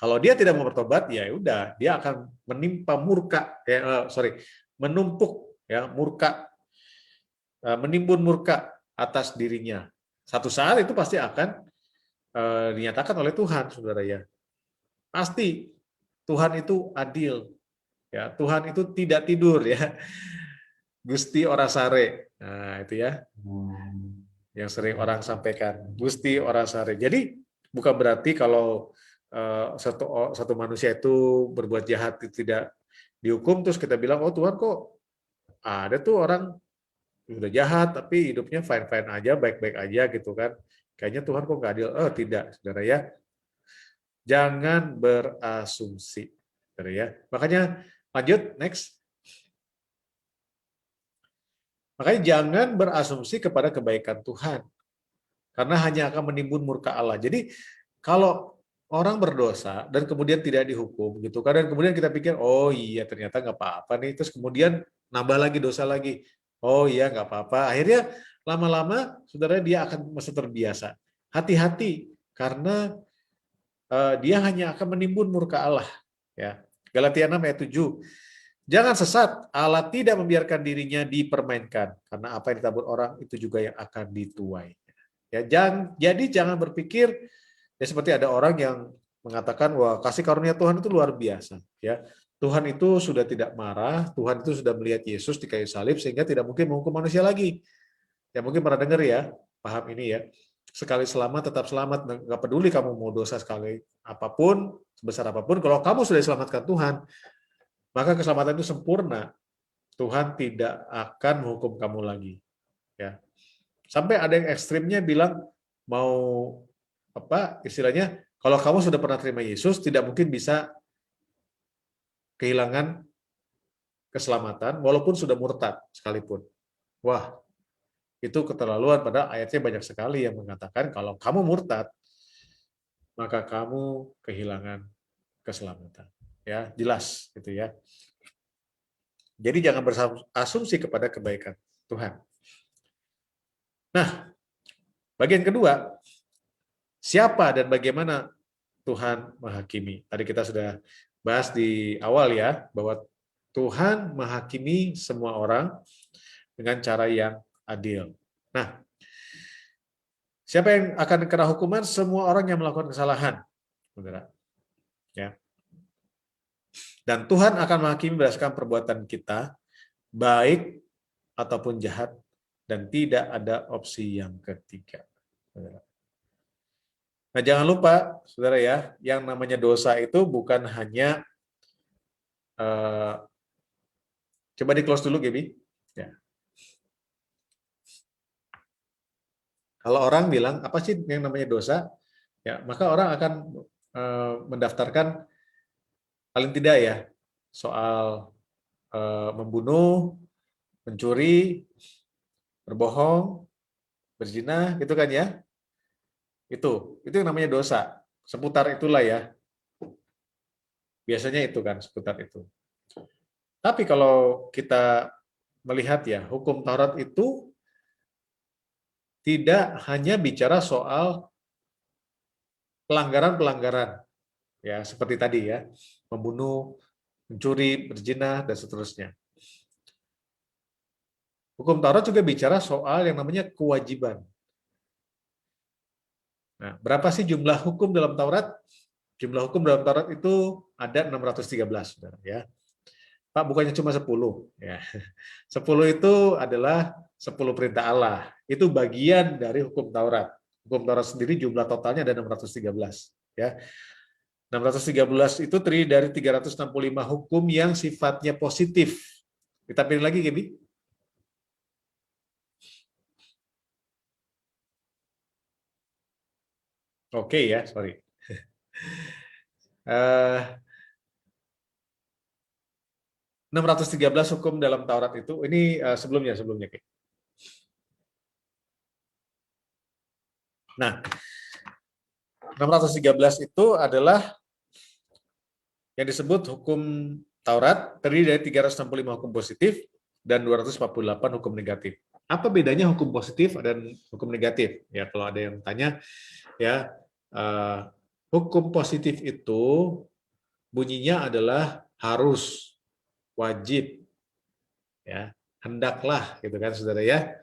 B: Kalau dia tidak mau bertobat, ya udah, dia akan menimpa murka, menumpuk ya murka, menimbun murka atas dirinya. Satu saat itu pasti akan dinyatakan oleh Tuhan, saudara ya. Pasti Tuhan itu adil, ya. Tuhan itu tidak tidur, ya. Gusti ora sare, nah itu ya, yang sering orang sampaikan. Gusti ora sare. Jadi bukan berarti kalau satu manusia itu berbuat jahat itu tidak dihukum, terus kita bilang, oh Tuhan kok ada tuh orang udah jahat tapi hidupnya fine-fine aja, baik-baik aja gitu kan. Kayaknya Tuhan kok nggak adil. Oh tidak, saudara ya. Jangan berasumsi, saudara ya. Makanya lanjut, next. Makanya jangan berasumsi kepada kebaikan Tuhan. Karena hanya akan menimbun murka Allah. Jadi kalau orang berdosa dan kemudian tidak dihukum gitu kan, dan kemudian kita pikir, oh iya ternyata nggak apa-apa nih, terus kemudian nambah lagi dosa lagi. Oh iya nggak apa-apa. Akhirnya lama-lama saudara dia akan masih terbiasa. Hati-hati karena dia hanya akan menimbun murka Allah. Ya. Galatia 6 ayat 7. Jangan sesat, Allah tidak membiarkan dirinya dipermainkan, karena apa yang ditabur orang itu juga yang akan dituai. Ya, jadi jangan berpikir ya seperti ada orang yang mengatakan wah kasih karunia Tuhan itu luar biasa. Ya, Tuhan itu sudah tidak marah, Tuhan itu sudah melihat Yesus di kayu salib sehingga tidak mungkin menghukum manusia lagi. Ya mungkin pernah dengar ya, paham ini ya. Sekali selamat tetap selamat, nggak peduli kamu mau dosa sekali apapun, sebesar apapun, kalau kamu sudah diselamatkan Tuhan, maka keselamatan itu sempurna. Tuhan tidak akan menghukum kamu lagi. Ya. Sampai ada yang ekstrimnya bilang mau apa istilahnya, kalau kamu sudah pernah terima Yesus, tidak mungkin bisa kehilangan keselamatan walaupun sudah murtad sekalipun. Wah, itu keterlaluan, padahal ayatnya banyak sekali yang mengatakan kalau kamu murtad, maka kamu kehilangan keselamatan. Ya, jelas gitu ya. Jadi jangan berasumsi kepada kebaikan Tuhan. Nah, bagian kedua, siapa dan bagaimana Tuhan menghakimi? Tadi kita sudah bahas di awal ya, bahwa Tuhan menghakimi semua orang dengan cara yang adil. Nah, siapa yang akan kena hukuman? Semua orang yang melakukan kesalahan, saudara. Ya. Dan Tuhan akan menghakimi berdasarkan perbuatan kita, baik ataupun jahat, dan tidak ada opsi yang ketiga. Nah, jangan lupa, saudara ya, yang namanya dosa itu bukan hanya coba di close dulu, Gaby. Ya. Kalau orang bilang apa sih yang namanya dosa, ya maka orang akan mendaftarkan paling tidak ya soal membunuh, mencuri, berbohong, berzina, gitu kan ya? Itu yang namanya dosa. Seputar itulah ya. Biasanya itu kan seputar itu. Tapi kalau kita melihat ya, hukum Taurat itu tidak hanya bicara soal pelanggaran-pelanggaran ya, seperti tadi ya, membunuh, mencuri, berzina dan seterusnya. Hukum Taurat juga bicara soal yang namanya kewajiban. Nah, berapa sih jumlah hukum dalam Taurat? Jumlah hukum dalam Taurat itu ada 613, saudara, ya. Pak, bukannya cuma 10. Ya. 10 itu adalah 10 perintah Allah. Itu bagian dari hukum Taurat. Hukum Taurat sendiri jumlah totalnya ada 613. Ya. 613 itu terdiri dari 365 hukum yang sifatnya positif. Kita pilih lagi, Gaby. Oke ya, sorry. 613 hukum dalam Taurat itu, ini sebelumnya. Nah, 613 itu adalah yang disebut hukum Taurat, terdiri dari 365 hukum positif dan 248 hukum negatif. Apa bedanya hukum positif dan hukum negatif? Ya, kalau ada yang tanya, ya, hukum positif itu bunyinya adalah harus, wajib, ya, hendaklah, gitu kan, saudara ya.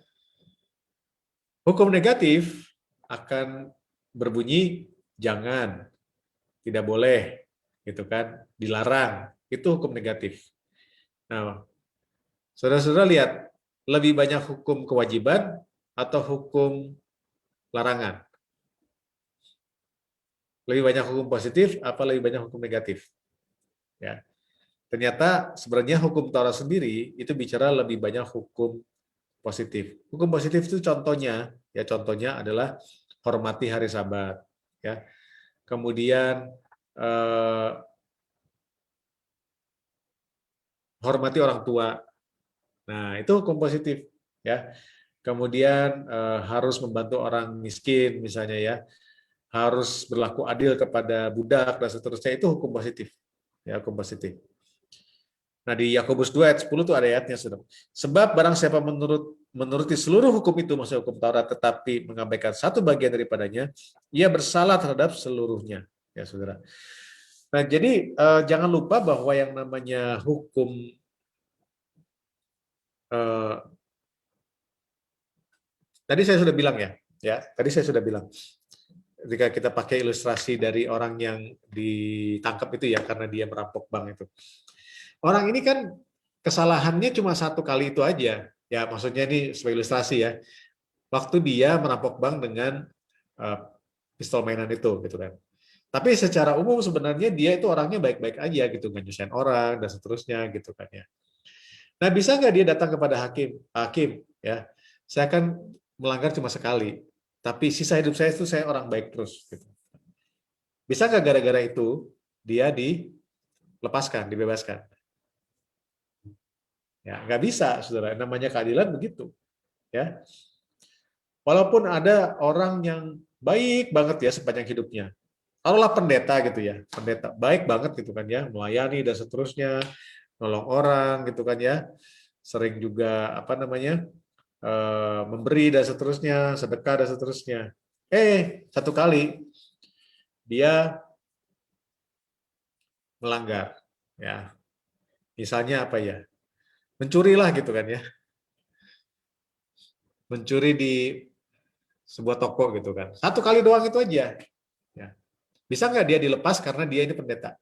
B: Hukum negatif akan berbunyi jangan, tidak boleh, gitu kan, dilarang. Itu hukum negatif. Nah, saudara-saudara lihat, lebih banyak hukum kewajiban atau hukum larangan? Lebih banyak hukum positif apa lebih banyak hukum negatif? Ya. Ternyata sebenarnya hukum Taurat sendiri itu bicara lebih banyak hukum positif. Hukum positif itu contohnya adalah hormati hari Sabat, ya. Kemudian hormati orang tua. Nah, itu hukum positif, ya. Kemudian harus membantu orang miskin misalnya ya. Harus berlaku adil kepada budak dan seterusnya, itu hukum positif. Ya, hukum positif. Nah, di Yakobus 2 ayat 10 itu ada ayatnya, Saudara. Sebab barang siapa menuruti seluruh hukum itu, maksudnya hukum Taurat, tetapi mengabaikan satu bagian daripadanya, ia bersalah terhadap seluruhnya, ya Saudara. Nah, jadi jangan lupa bahwa yang namanya hukum tadi saya sudah bilang tadi saya sudah bilang ketika kita pakai ilustrasi dari orang yang ditangkap itu ya karena dia merampok bank itu. Orang ini kan kesalahannya cuma satu kali itu aja. Ya, maksudnya ini sebagai ilustrasi ya. Waktu dia merampok bank dengan pistol mainan itu gitu kan. Tapi secara umum sebenarnya dia itu orangnya baik-baik aja gitu, nggak nyusahin orang dan seterusnya gitu kan ya. Nah, bisa nggak dia datang kepada hakim ya, saya akan melanggar cuma sekali, tapi sisa hidup saya itu saya orang baik terus. Gitu. Bisa nggak gara-gara itu dia dilepaskan, dibebaskan? Ya, nggak bisa, saudara. Namanya keadilan begitu. Ya, walaupun ada orang yang baik banget ya sepanjang hidupnya, taruhlah pendeta gitu ya, pendeta baik banget gitu kan ya, melayani dan seterusnya, nolong orang gitu kan ya, sering juga apa namanya memberi dan seterusnya, sedekah dan seterusnya. Satu kali dia melanggar, ya. Misalnya apa ya? Mencuri lah gitu kan ya. Mencuri di sebuah toko gitu kan. Satu kali doang itu aja. Ya. Bisa nggak dia dilepas karena dia ini pendeta?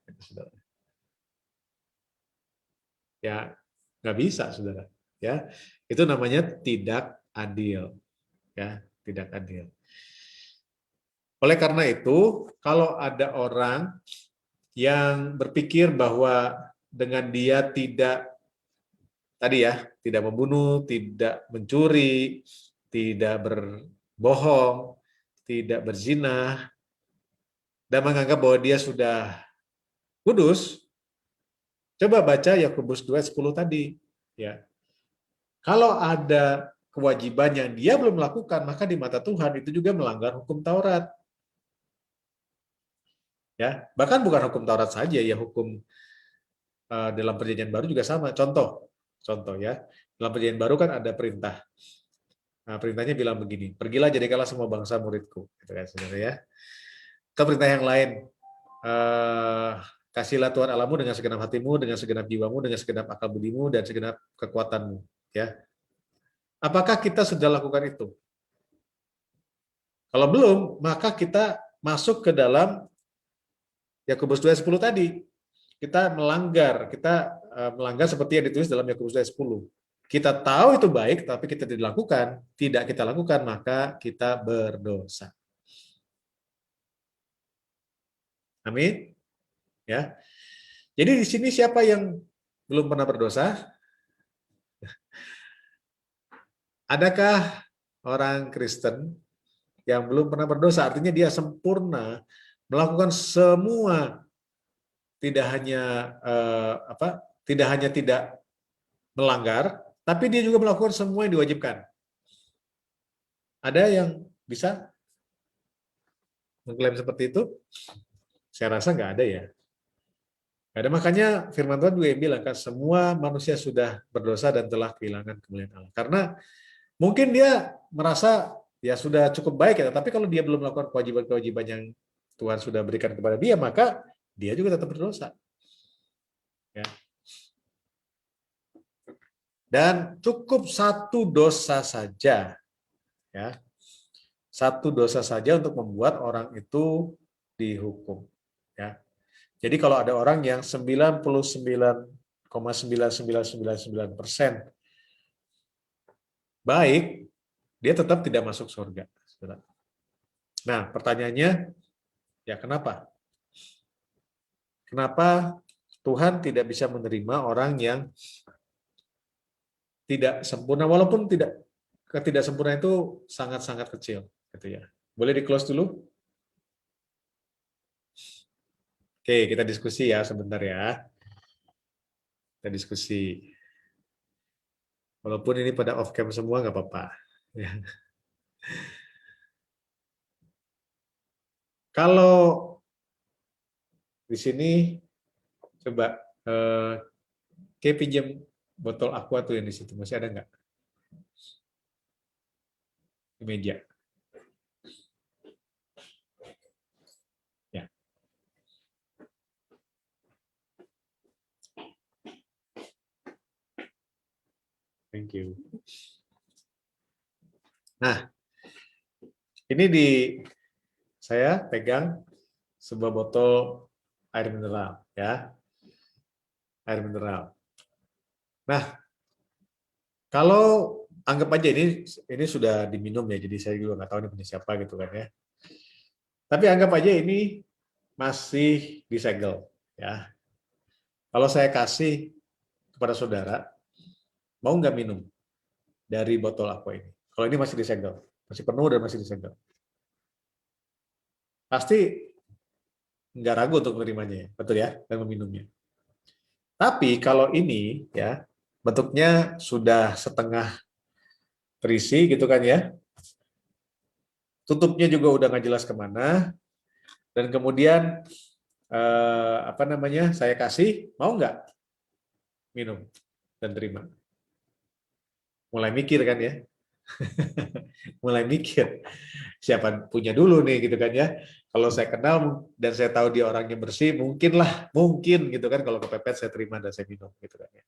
B: Ya, nggak bisa, saudara. Ya, itu namanya tidak adil. Ya, tidak adil. Oleh karena itu, kalau ada orang yang berpikir bahwa dengan dia tidak tadi ya, tidak membunuh, tidak mencuri, tidak berbohong, tidak berzina, dan menganggap bahwa dia sudah kudus, coba baca Yakobus 2:10 tadi. Ya. Kalau ada kewajiban yang dia belum lakukan, maka di mata Tuhan itu juga melanggar hukum Taurat. Ya, bahkan bukan hukum Taurat saja, ya hukum dalam Perjanjian Baru juga sama. Contoh ya, dalam Perjanjian Baru kan ada perintah. Nah, perintahnya bilang begini, pergilah jadikanlah semua bangsa muridku, gitu kan saudara ya. Atau perintah yang lain, kasihlah Tuhan Allahmu dengan segenap hatimu, dengan segenap jiwamu, dengan segenap akal budimu, dan segenap kekuatanmu. Ya, apakah kita sudah lakukan itu? Kalau belum, maka kita masuk ke dalam Yakobus 2:10 tadi. Kita melanggar seperti yang ditulis dalam Yakobus 2:10. Kita tahu itu baik, tapi kita tidak kita lakukan, maka kita berdosa. Amin. Ya. Jadi di sini siapa yang belum pernah berdosa? Adakah orang Kristen yang belum pernah berdosa? Artinya dia sempurna melakukan semua, tidak hanya tidak melanggar, tapi dia juga melakukan semua yang diwajibkan. Ada yang bisa mengklaim seperti itu? Saya rasa nggak ada ya. Ada, makanya firman Tuhan juga yang bilang kan semua manusia sudah berdosa dan telah kehilangan kemuliaan Allah. Karena mungkin dia merasa ya sudah cukup baik ya, tapi kalau dia belum melakukan kewajiban-kewajiban yang Tuhan sudah berikan kepada dia, maka dia juga tetap berdosa. Ya. Dan cukup satu dosa saja, ya, satu dosa saja untuk membuat orang itu dihukum. Ya. Jadi kalau ada orang yang 99,99999% baik, dia tetap tidak masuk surga. Nah, pertanyaannya, ya kenapa? Kenapa Tuhan tidak bisa menerima orang yang tidak sempurna, walaupun ketidaksempurnaan itu sangat-sangat kecil, gitu ya. Boleh di close dulu? Oke, kita diskusi ya sebentar ya. Kita diskusi. Walaupun ini pada off cam semua nggak apa-apa. Ya. Kalau di sini coba kayak pinjam botol aqua tuh yang di situ, masih ada nggak? Di meja. Ya. Thank you. Nah, ini saya pegang sebuah botol air mineral, ya, air mineral. Nah, kalau anggap aja ini sudah diminum ya, jadi saya juga nggak tahu ini punya siapa gitu kan ya. Tapi anggap aja ini masih disegel, ya. Kalau saya kasih kepada saudara, mau nggak minum dari botol aqua ini? Kalau ini masih disegel, masih penuh dan masih disegel, pasti nggak ragu untuk menerimanya, betul ya, dan meminumnya. Tapi kalau ini ya bentuknya sudah setengah terisi gitu kan ya, tutupnya juga udah nggak jelas kemana, dan kemudian saya kasih, mau nggak minum dan terima? Mulai mikir kan ya, mulai mikir siapa punya dulu nih gitu kan ya. Kalau saya kenal dan saya tahu dia orangnya bersih, mungkin gitu kan, kalau kepepet saya terima dan saya minum gitu kan ya.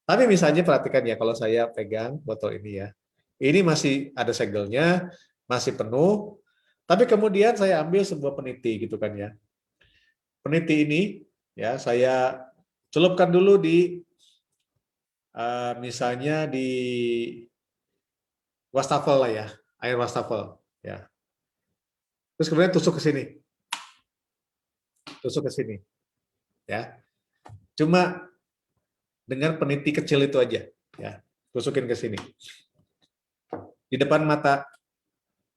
B: Tapi misalnya perhatikan ya, kalau saya pegang botol ini ya, ini masih ada segelnya, masih penuh, tapi kemudian saya ambil sebuah peniti gitu kan ya. Peniti ini ya saya celupkan dulu di misalnya di wastafel lah ya, air wastafel ya. Terus kemudian tusuk ke sini, ya. Cuma dengan peniti kecil itu aja, ya. Tusukin ke sini, di depan mata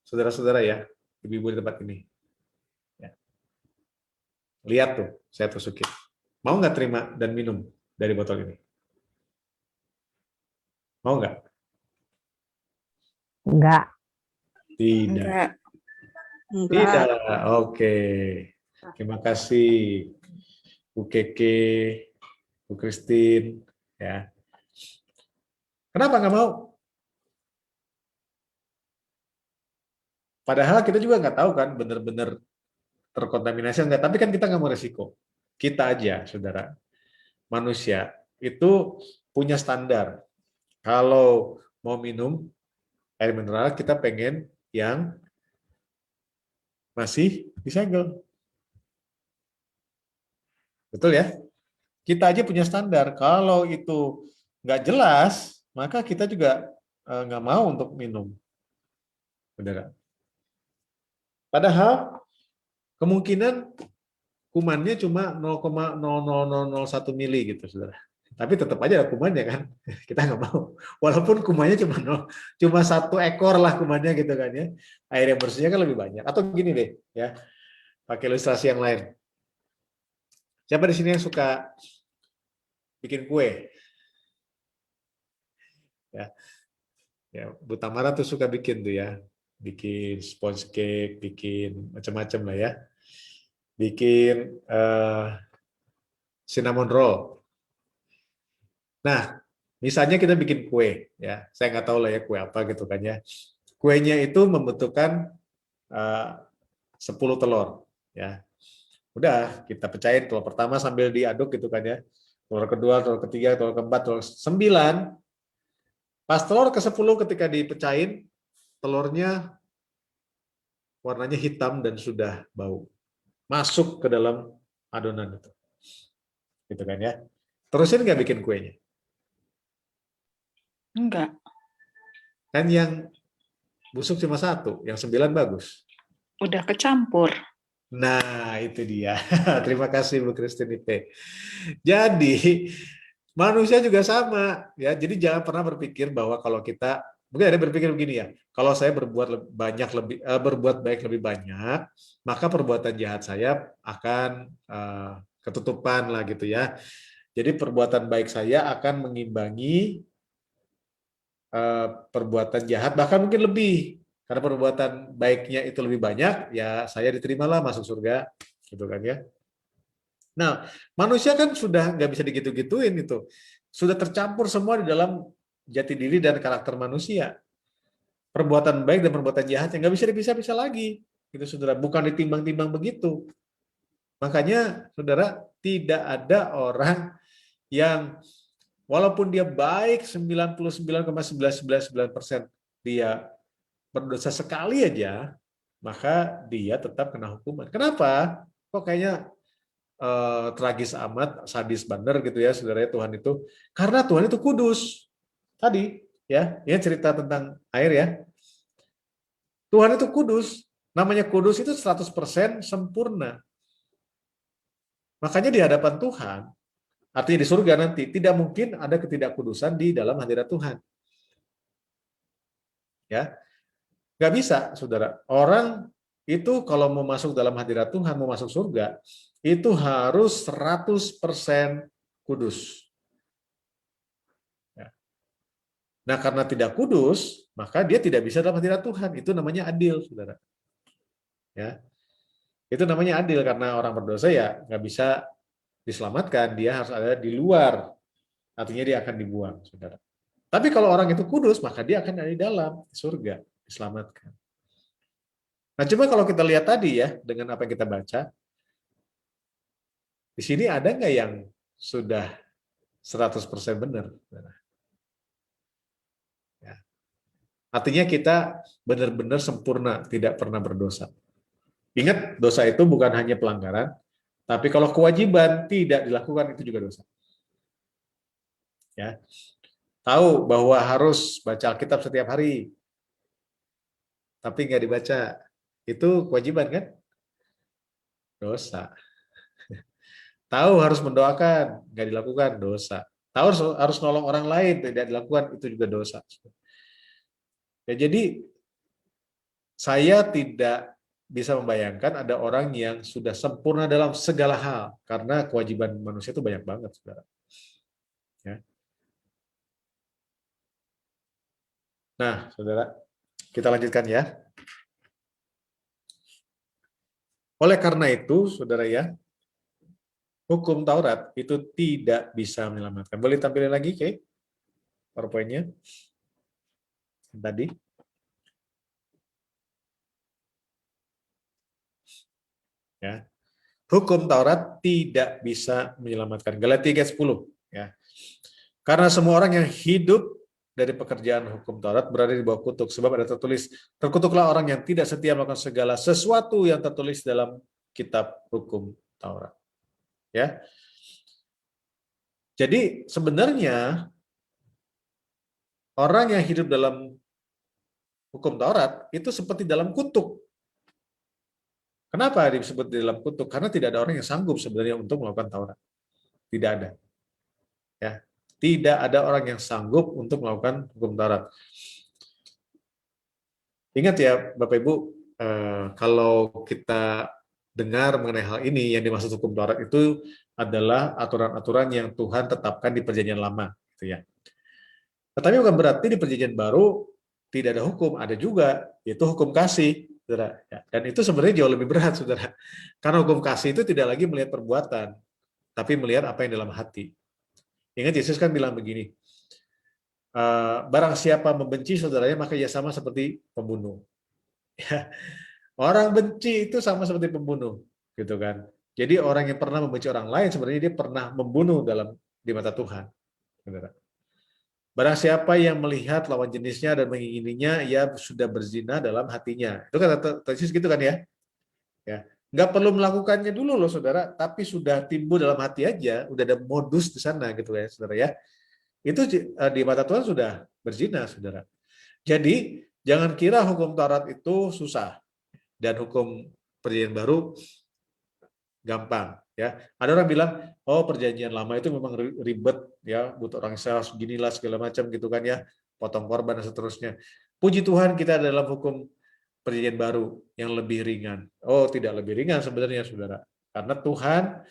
B: saudara-saudara ya, ibu-ibu di tempat ini. Ya. Lihat tuh, saya tusukin. Mau nggak terima dan minum dari botol ini? Mau nggak?
E: Enggak.
B: Tidak.
F: Enggak.
B: Tidak. Oke. Terima kasih Bu Keke, Bu Christine. Ya. Kenapa nggak mau? Padahal kita juga nggak tahu kan benar-benar terkontaminasi enggak. Tapi kan kita nggak mau resiko. Kita aja, saudara. Manusia itu punya standar. Kalau mau minum air mineral, kita pengen yang masih disegel. Betul ya? Kita aja punya standar. Kalau itu nggak jelas, maka kita juga nggak mau untuk minum. Saudara. Padahal kemungkinan kumannya cuma 0,00001 mili gitu, saudara. Tapi tetap aja ada kumannya kan, kita nggak mau. Walaupun kumannya cuma 1 ekor lah kumannya gitu kan ya. Air yang bersihnya kan lebih banyak. Atau gini deh ya, pakai ilustrasi yang lain. Siapa di sini yang suka bikin kue? Ya, Bu Tamara tuh suka bikin tuh ya, bikin sponge cake, bikin macam-macam lah ya. Bikin cinnamon roll. Nah, misalnya kita bikin kue, ya, saya nggak tahu lah ya kue apa gitu kan ya. Kuenya itu membutuhkan 10 telur, ya. Udah kita pecahin telur pertama sambil diaduk gitu kan ya. Telur kedua, telur ketiga, telur keempat, telur 9. Pas telur ke-10 ketika dipecahin, telurnya warnanya hitam dan sudah bau. Masuk ke dalam adonan itu. Gitu kan ya. Terusin nggak bikin kuenya?
F: Enggak.
B: Kan yang busuk cuma 1, yang 9 bagus.
F: Udah kecampur.
B: Nah, itu dia. Terima kasih Bu Christine Ipe. Jadi, manusia juga sama. Ya, jadi jangan pernah berpikir bahwa kalau kita, mungkin ada berpikir begini ya, kalau saya berbuat berbuat baik lebih banyak, maka perbuatan jahat saya akan ketutupan lah gitu ya. Jadi perbuatan baik saya akan mengimbangi perbuatan jahat, bahkan mungkin lebih. Karena perbuatan baiknya itu lebih banyak, ya saya diterimalah masuk surga, gitu kan ya. Nah, manusia kan sudah nggak bisa digitu-gituin itu, sudah tercampur semua di dalam jati diri dan karakter manusia. Perbuatan baik dan perbuatan jahat yang nggak bisa dipisah-pisah lagi, gitu saudara. Bukan ditimbang-timbang begitu. Makanya, saudara, tidak ada orang yang walaupun dia baik 99,999% dia berdosa sekali aja, maka dia tetap kena hukuman. Kenapa? Kok kayaknya tragis amat, sadis bener gitu ya, saudara Tuhan itu. Karena Tuhan itu kudus. Tadi ya, ini cerita tentang air ya. Tuhan itu kudus. Namanya kudus itu 100% sempurna. Makanya di hadapan Tuhan, artinya di surga nanti, tidak mungkin ada ketidakkudusan di dalam hadirat Tuhan. Ya, nggak bisa, saudara. Orang itu kalau mau masuk dalam hadirat Tuhan, mau masuk surga, itu harus 100% kudus. Ya. Nah, karena tidak kudus, maka dia tidak bisa dalam hadirat Tuhan. Itu namanya adil, saudara. Ya, itu namanya adil karena orang berdosa ya nggak bisa diselamatkan. Dia harus ada di luar. Artinya dia akan dibuang, saudara. Tapi kalau orang itu kudus, maka dia akan ada di dalam surga. Diselamatkan. Nah, coba kalau kita lihat tadi ya, dengan apa yang kita baca, di sini ada nggak yang sudah 100% benar? Ya. Artinya kita benar-benar sempurna, tidak pernah berdosa. Ingat, dosa itu bukan hanya pelanggaran, tapi kalau kewajiban tidak dilakukan, itu juga dosa. Ya. Tahu bahwa harus baca Alkitab setiap hari, tapi nggak dibaca, itu kewajiban kan? Dosa. Tahu harus mendoakan, nggak dilakukan, dosa. Tahu harus nolong orang lain, tidak dilakukan, itu juga dosa. Ya, jadi saya tidak bisa membayangkan ada orang yang sudah sempurna dalam segala hal, karena kewajiban manusia itu banyak banget, saudara. Ya. Nah, saudara, kita lanjutkan ya. Oleh karena itu, saudara ya, hukum Taurat itu tidak bisa menyelamatkan. Boleh tampilin lagi, Kay? PowerPoint-nya tadi. Ya. Hukum Taurat tidak bisa menyelamatkan. Galatia 10. Ya. Karena semua orang yang hidup dari pekerjaan hukum Taurat berada di bawah kutuk. Sebab ada tertulis, terkutuklah orang yang tidak setia melakukan segala sesuatu yang tertulis dalam kitab hukum Taurat. Ya. Jadi sebenarnya orang yang hidup dalam hukum Taurat itu seperti dalam kutuk. Kenapa disebut di dalam kutuk? Karena tidak ada orang yang sanggup sebenarnya untuk melakukan Taurat. Tidak ada. Ya. Tidak ada orang yang sanggup untuk melakukan hukum Taurat. Ingat ya Bapak Ibu, kalau kita dengar mengenai hal ini, yang dimaksud hukum Taurat itu adalah aturan-aturan yang Tuhan tetapkan di Perjanjian Lama, gitu ya. Tetapi bukan berarti di Perjanjian Baru tidak ada hukum, ada juga, yaitu hukum kasih, saudara. Dan itu sebenarnya jauh lebih berat, saudara. Karena hukum kasih itu tidak lagi melihat perbuatan, tapi melihat apa yang dalam hati. Ingat Yesus kan bilang begini, barang siapa membenci saudaranya maka ia sama seperti pembunuh. Ya. Orang benci itu sama seperti pembunuh, gitu kan. Jadi orang yang pernah membenci orang lain sebenarnya dia pernah membunuh di mata Tuhan. Saudara. Barang siapa yang melihat lawan jenisnya dan mengingininya, ia sudah berzina dalam hatinya. Itu kata Yesus gitu kan ya. Ya. Nggak perlu melakukannya dulu loh saudara, tapi sudah timbul dalam hati aja, udah ada modus di sana gitu ya saudara ya. Itu di mata Tuhan sudah berzina saudara. Jadi jangan kira hukum Taurat itu susah dan hukum Perjanjian Baru gampang ya. Ada orang bilang, oh Perjanjian Lama itu memang ribet ya, butuh orang Israel beginilah segala macam gitu kan ya, potong korban dan seterusnya. Puji Tuhan kita dalam hukum Perjanjian Baru yang lebih ringan. Oh, tidak lebih ringan sebenarnya saudara. Karena Tuhan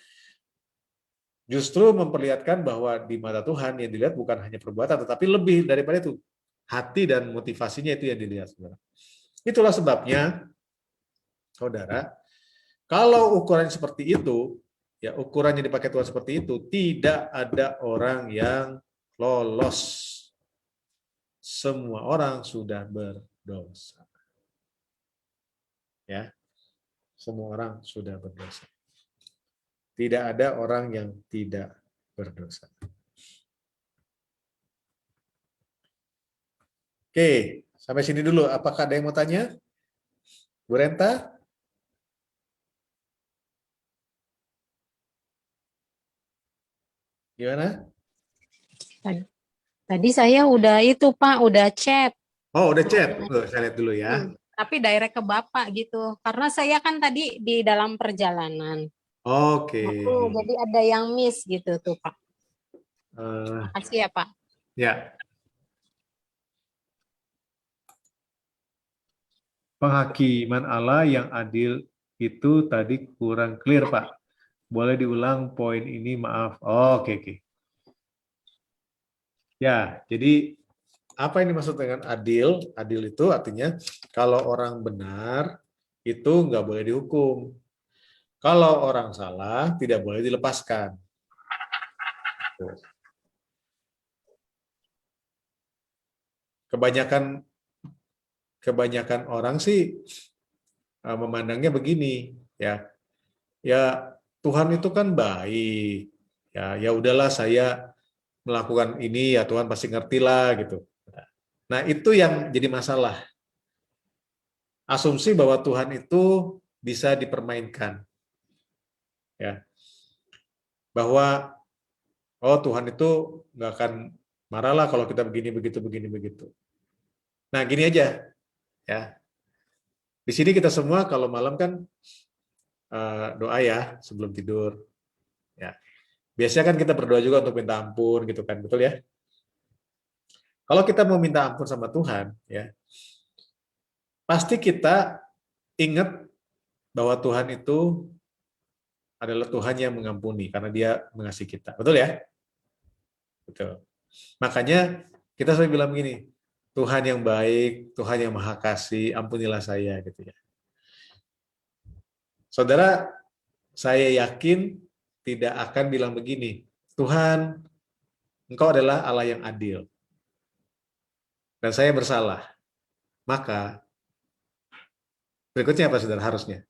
B: justru memperlihatkan bahwa di mata Tuhan yang dilihat bukan hanya perbuatan, tetapi lebih daripada itu. Hati dan motivasinya itu yang dilihat saudara. Itulah sebabnya saudara, kalau ukuran seperti itu, ya ukuran yang dipakai Tuhan seperti itu, tidak ada orang yang lolos. Semua orang sudah berdosa. Ya, semua orang sudah berdosa. Tidak ada orang yang tidak berdosa. Oke, sampai sini dulu. Apakah ada yang mau tanya? Bu Renta? Gimana?
E: Tadi saya udah itu Pak, udah chat.
B: Oh, udah chat. Saya lihat dulu ya.
E: Tapi direct ke Bapak gitu. Karena saya kan tadi di dalam perjalanan.
B: Oke.
E: Jadi ada yang miss gitu tuh Pak. Makasih ya Pak.
B: Ya. Penghakiman Allah yang adil itu tadi kurang clear, Pak. Boleh diulang poin ini, maaf. Oh, oke. Ya, jadi apa yang dimaksud dengan adil? Adil itu artinya kalau orang benar itu nggak boleh dihukum. Kalau orang salah tidak boleh dilepaskan. Kebanyakan orang sih memandangnya begini, ya. Ya Tuhan itu kan baik. Ya udahlah saya melakukan ini ya Tuhan pasti ngerti lah gitu. Nah, itu yang jadi masalah. Asumsi bahwa Tuhan itu bisa dipermainkan. Ya. Bahwa oh Tuhan itu nggak akan marah lah kalau kita begini begitu. Nah, gini aja ya. Di sini kita semua kalau malam kan doa ya sebelum tidur. Ya. Biasanya kan kita berdoa juga untuk minta ampun gitu kan, betul ya? Kalau kita mau minta ampun sama Tuhan, ya pasti kita ingat bahwa Tuhan itu adalah Tuhan yang mengampuni karena Dia mengasihi kita. Betul ya? Betul. Makanya kita selalu bilang begini, Tuhan yang baik, Tuhan yang maha kasih, ampunilah saya gitu ya. Saudara, saya yakin tidak akan bilang begini, Tuhan, Engkau adalah Allah yang adil. Dan saya bersalah. Maka berikutnya apa saudara harusnya?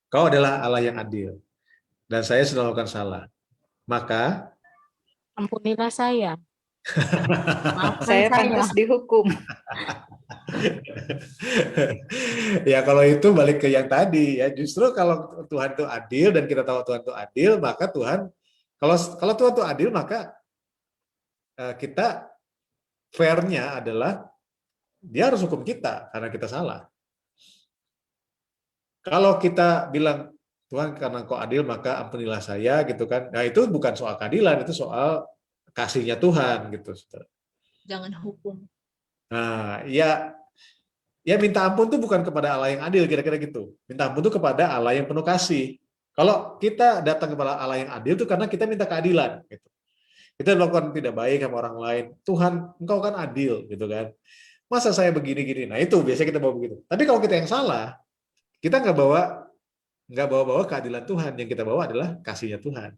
B: Kau adalah Allah yang adil. Dan saya sudah melakukan salah. Maka
E: Ampunilah saya. Maafkan
F: Saya
E: saya.
F: pantas dihukum.
B: Ya kalau itu balik ke yang tadi ya, justru kalau Tuhan itu adil dan kita tahu Tuhan itu adil, maka Tuhan kalau Tuhan itu adil maka kita fairnya adalah Dia harus hukum kita karena kita salah. Kalau kita bilang Tuhan karena Engkau adil maka ampunilah saya gitu kan, nah itu bukan soal keadilan, itu soal kasihnya Tuhan gitu.
C: Jangan hukum.
B: Nah ya minta ampun itu bukan kepada Allah yang adil, kira-kira gitu. Minta ampun itu kepada Allah yang penuh kasih. Kalau kita datang kepada Allah yang adil itu karena kita minta keadilan. Gitu. Kita melakukan tidak baik sama orang lain. Tuhan, Engkau kan adil, gitu kan. Masa saya begini-gini? Nah itu biasanya kita bawa begitu. Tapi kalau kita yang salah, kita nggak bawa keadilan Tuhan. Yang kita bawa adalah kasihnya Tuhan.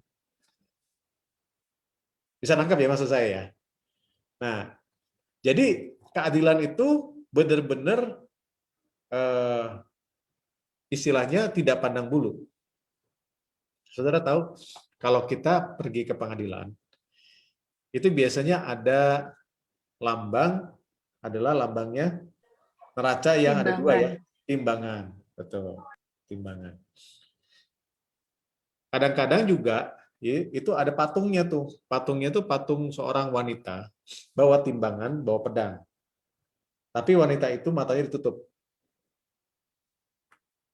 B: Bisa nangkap ya maksud saya ya? Nah, jadi keadilan itu benar-benar istilahnya tidak pandang bulu. Saudara tahu, kalau kita pergi ke pengadilan, itu biasanya ada lambangnya neraca yang ada dua ya, timbangan, betul, timbangan. Kadang-kadang juga itu ada patungnya tuh patung seorang wanita bawa timbangan, bawa pedang. Tapi wanita itu matanya ditutup.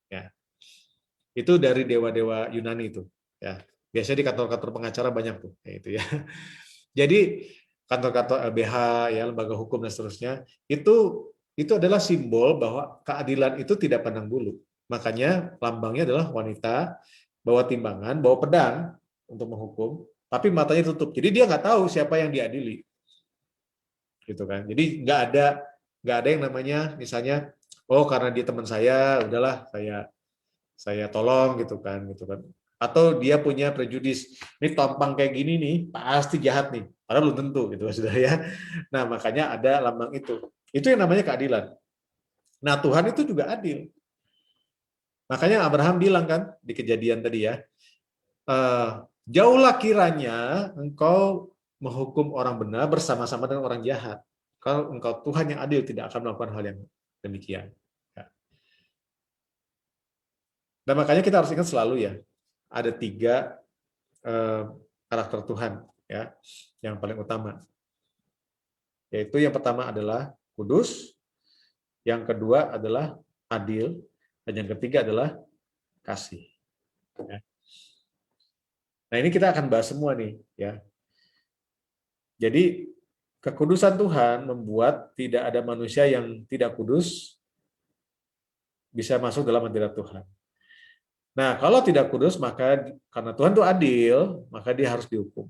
B: Ya. Itu dari dewa-dewa Yunani itu, ya. Biasanya di kantor-kantor pengacara banyak tuh, kayak itu ya. Jadi kantor-kantor LBH ya, lembaga hukum dan seterusnya, itu adalah simbol bahwa keadilan itu tidak pandang bulu. Makanya lambangnya adalah wanita bawa timbangan, bawa pedang untuk menghukum, tapi matanya tutup. Jadi dia nggak tahu siapa yang diadili. Gitu kan. Jadi nggak ada yang namanya misalnya oh karena dia teman saya, udahlah saya tolong gitu kan. Atau dia punya prejudis, ini tampang kayak gini nih, pasti jahat nih. Padahal belum tentu gitu Saudara ya. Nah, makanya ada lambang itu. Itu yang namanya keadilan. Nah, Tuhan itu juga adil. Makanya Abraham bilang kan di Kejadian tadi ya, jauhlah kiranya engkau menghukum orang benar bersama-sama dengan orang jahat. Kalau engkau Tuhan yang adil tidak akan melakukan hal yang demikian. Dan makanya kita harus ingat selalu ya, ada 3 karakter Tuhan ya, yang paling utama. Yaitu yang pertama adalah kudus, yang kedua adalah adil, dan yang ketiga adalah kasih. Ya. Nah ini kita akan bahas semua nih ya. Jadi kekudusan Tuhan membuat tidak ada manusia yang tidak kudus bisa masuk dalam hadirat Tuhan. Nah, kalau tidak kudus, maka karena Tuhan itu adil, maka dia harus dihukum.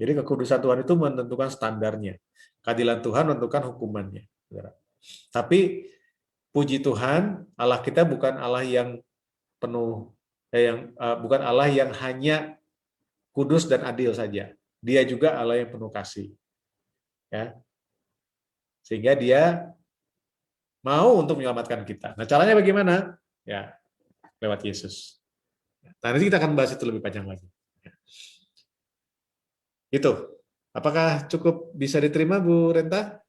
B: Jadi kekudusan Tuhan itu menentukan standarnya. Keadilan Tuhan menentukan hukumannya. Tapi puji Tuhan, Allah kita bukan Allah yang penuh, bukan Allah yang hanya kudus dan adil saja. Dia juga Allah yang penuh kasih. Ya. Sehingga dia mau untuk menyelamatkan kita. Nah, caranya bagaimana? Ya, lewat Yesus. Nah, nanti kita akan bahas itu lebih panjang lagi. Itu. Apakah cukup bisa diterima, Bu Renta?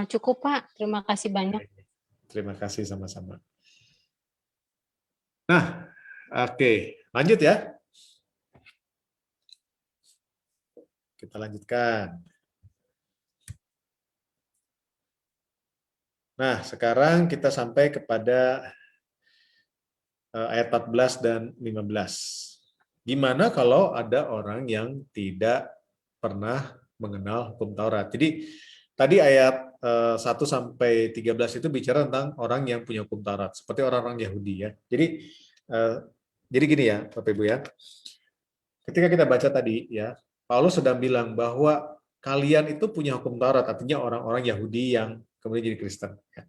E: Cukup, Pak. Terima kasih banyak.
B: Terima kasih sama-sama. Nah, oke. Lanjut ya. Kita lanjutkan. Nah, sekarang kita sampai kepada ayat 14 dan 15. Gimana kalau ada orang yang tidak pernah mengenal hukum Taurat? Jadi tadi ayat 1 sampai 13 itu bicara tentang orang yang punya hukum Taurat, seperti orang-orang Yahudi ya. Jadi gini ya, Bapak Ibu ya. Ketika kita baca tadi ya, Paulus sedang bilang bahwa kalian itu punya hukum Taurat, artinya orang-orang Yahudi yang kemudian jadi Kristen. Ya.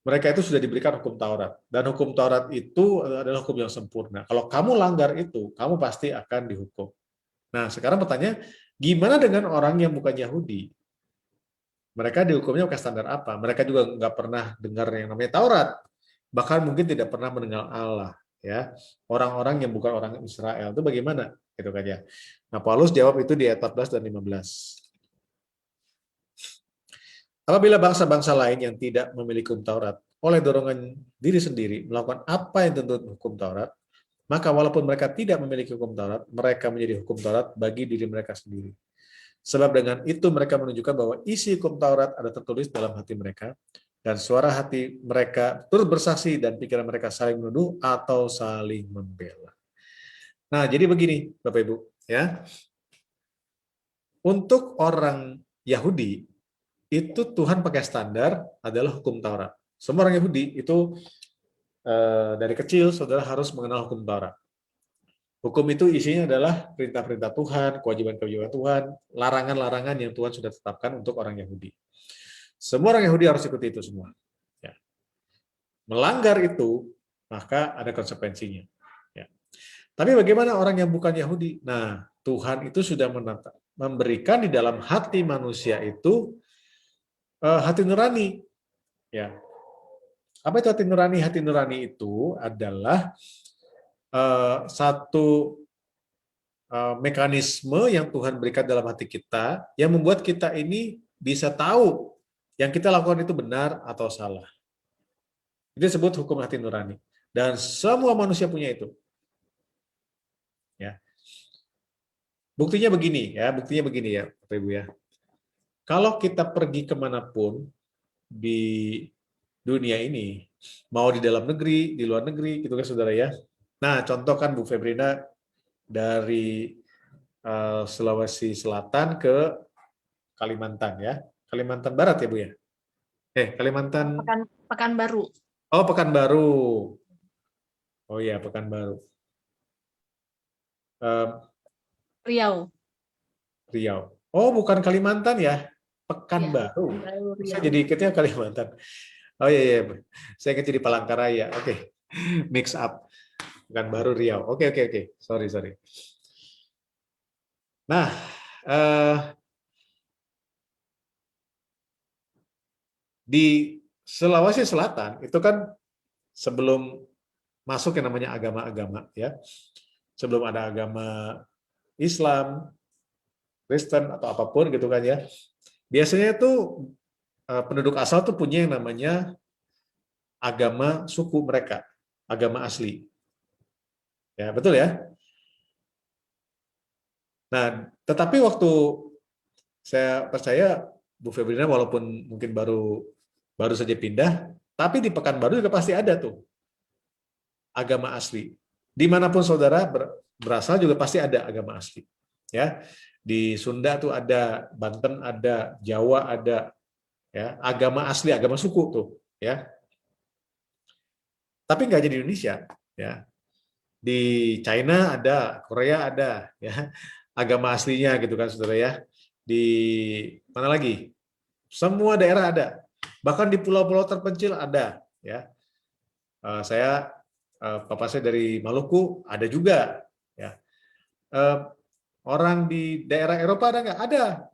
B: Mereka itu sudah diberikan hukum Taurat, dan hukum Taurat itu adalah hukum yang sempurna. Kalau kamu langgar itu, kamu pasti akan dihukum. Nah, sekarang pertanyaan, gimana dengan orang yang bukan Yahudi? Mereka dihukumnya pakai standar apa? Mereka juga nggak pernah dengar yang namanya Taurat, bahkan mungkin tidak pernah mendengar Allah. Ya, orang-orang yang bukan orang Israel itu bagaimana? Gitu kan ya. Nah, Paulus jawab itu di ayat 14 dan 15. Apabila bangsa-bangsa lain yang tidak memiliki hukum Taurat oleh dorongan diri sendiri melakukan apa yang dituntut hukum Taurat, maka walaupun mereka tidak memiliki hukum Taurat, mereka menjadi hukum Taurat bagi diri mereka sendiri. Sebab dengan itu mereka menunjukkan bahwa isi hukum Taurat ada tertulis dalam hati mereka, dan suara hati mereka turut bersaksi dan pikiran mereka saling menuduh atau saling membela. Nah, jadi begini, Bapak Ibu, ya. Untuk orang Yahudi, itu Tuhan pakai standar adalah hukum Taurat. Semua orang Yahudi itu dari kecil saudara harus mengenal hukum Taurat. Hukum itu isinya adalah perintah-perintah Tuhan, kewajiban-kewajiban Tuhan, larangan-larangan yang Tuhan sudah tetapkan untuk orang Yahudi. Semua orang Yahudi harus ikuti itu semua. Ya. Melanggar itu, maka ada konsekuensinya. Ya. Tapi bagaimana orang yang bukan Yahudi? Nah, Tuhan itu sudah memberikan di dalam hati manusia itu hati nurani. Ya. Apa itu hati nurani? Hati nurani itu adalah satu mekanisme yang Tuhan berikan dalam hati kita yang membuat kita ini bisa tahu yang kita lakukan itu benar atau salah. Itu disebut hukum hati nurani. Dan semua manusia punya itu. Ya. Buktinya begini ya, Bapak Ibu ya. Kalau kita pergi kemanapun di dunia ini, mau di dalam negeri, di luar negeri, gitu kan saudara ya. Nah, contoh kan Bu Febrina dari Sulawesi Selatan ke Kalimantan ya. Kalimantan Barat ya Bu ya? Kalimantan...
C: Pekanbaru.
B: Oh, Pekanbaru. Oh iya, Pekanbaru.
C: Riau.
B: Riau. Oh, bukan Kalimantan ya? Pekanbaru. Saya jadi ikutnya Kalimantan. Oh iya, saya ingat jadi Palangkaraya. Oke, mix up. Pekanbaru Riau. Oke. Sorry. Nah, di Sulawesi Selatan itu kan sebelum masuk yang namanya agama-agama ya. Sebelum ada agama Islam, Kristen atau apapun gitu kan ya. Biasanya itu penduduk asal tuh punya yang namanya agama suku mereka, agama asli. Ya, betul ya? Nah, tetapi waktu saya percaya Bu Febrina walaupun mungkin baru saja pindah, tapi di Pekanbaru juga pasti ada tuh agama asli. Dimanapun saudara berasal juga pasti ada agama asli. Ya, di Sunda tuh ada, Banten ada, Jawa ada, ya agama asli, agama suku tuh, ya. Tapi nggak jadi Indonesia, ya. Di China ada, Korea ada, ya agama aslinya gitu kan saudara ya. Di mana lagi? Semua daerah ada. Bahkan di pulau-pulau terpencil ada, ya. Papa saya dari Maluku ada juga, ya. Orang di daerah Eropa ada nggak? Ada,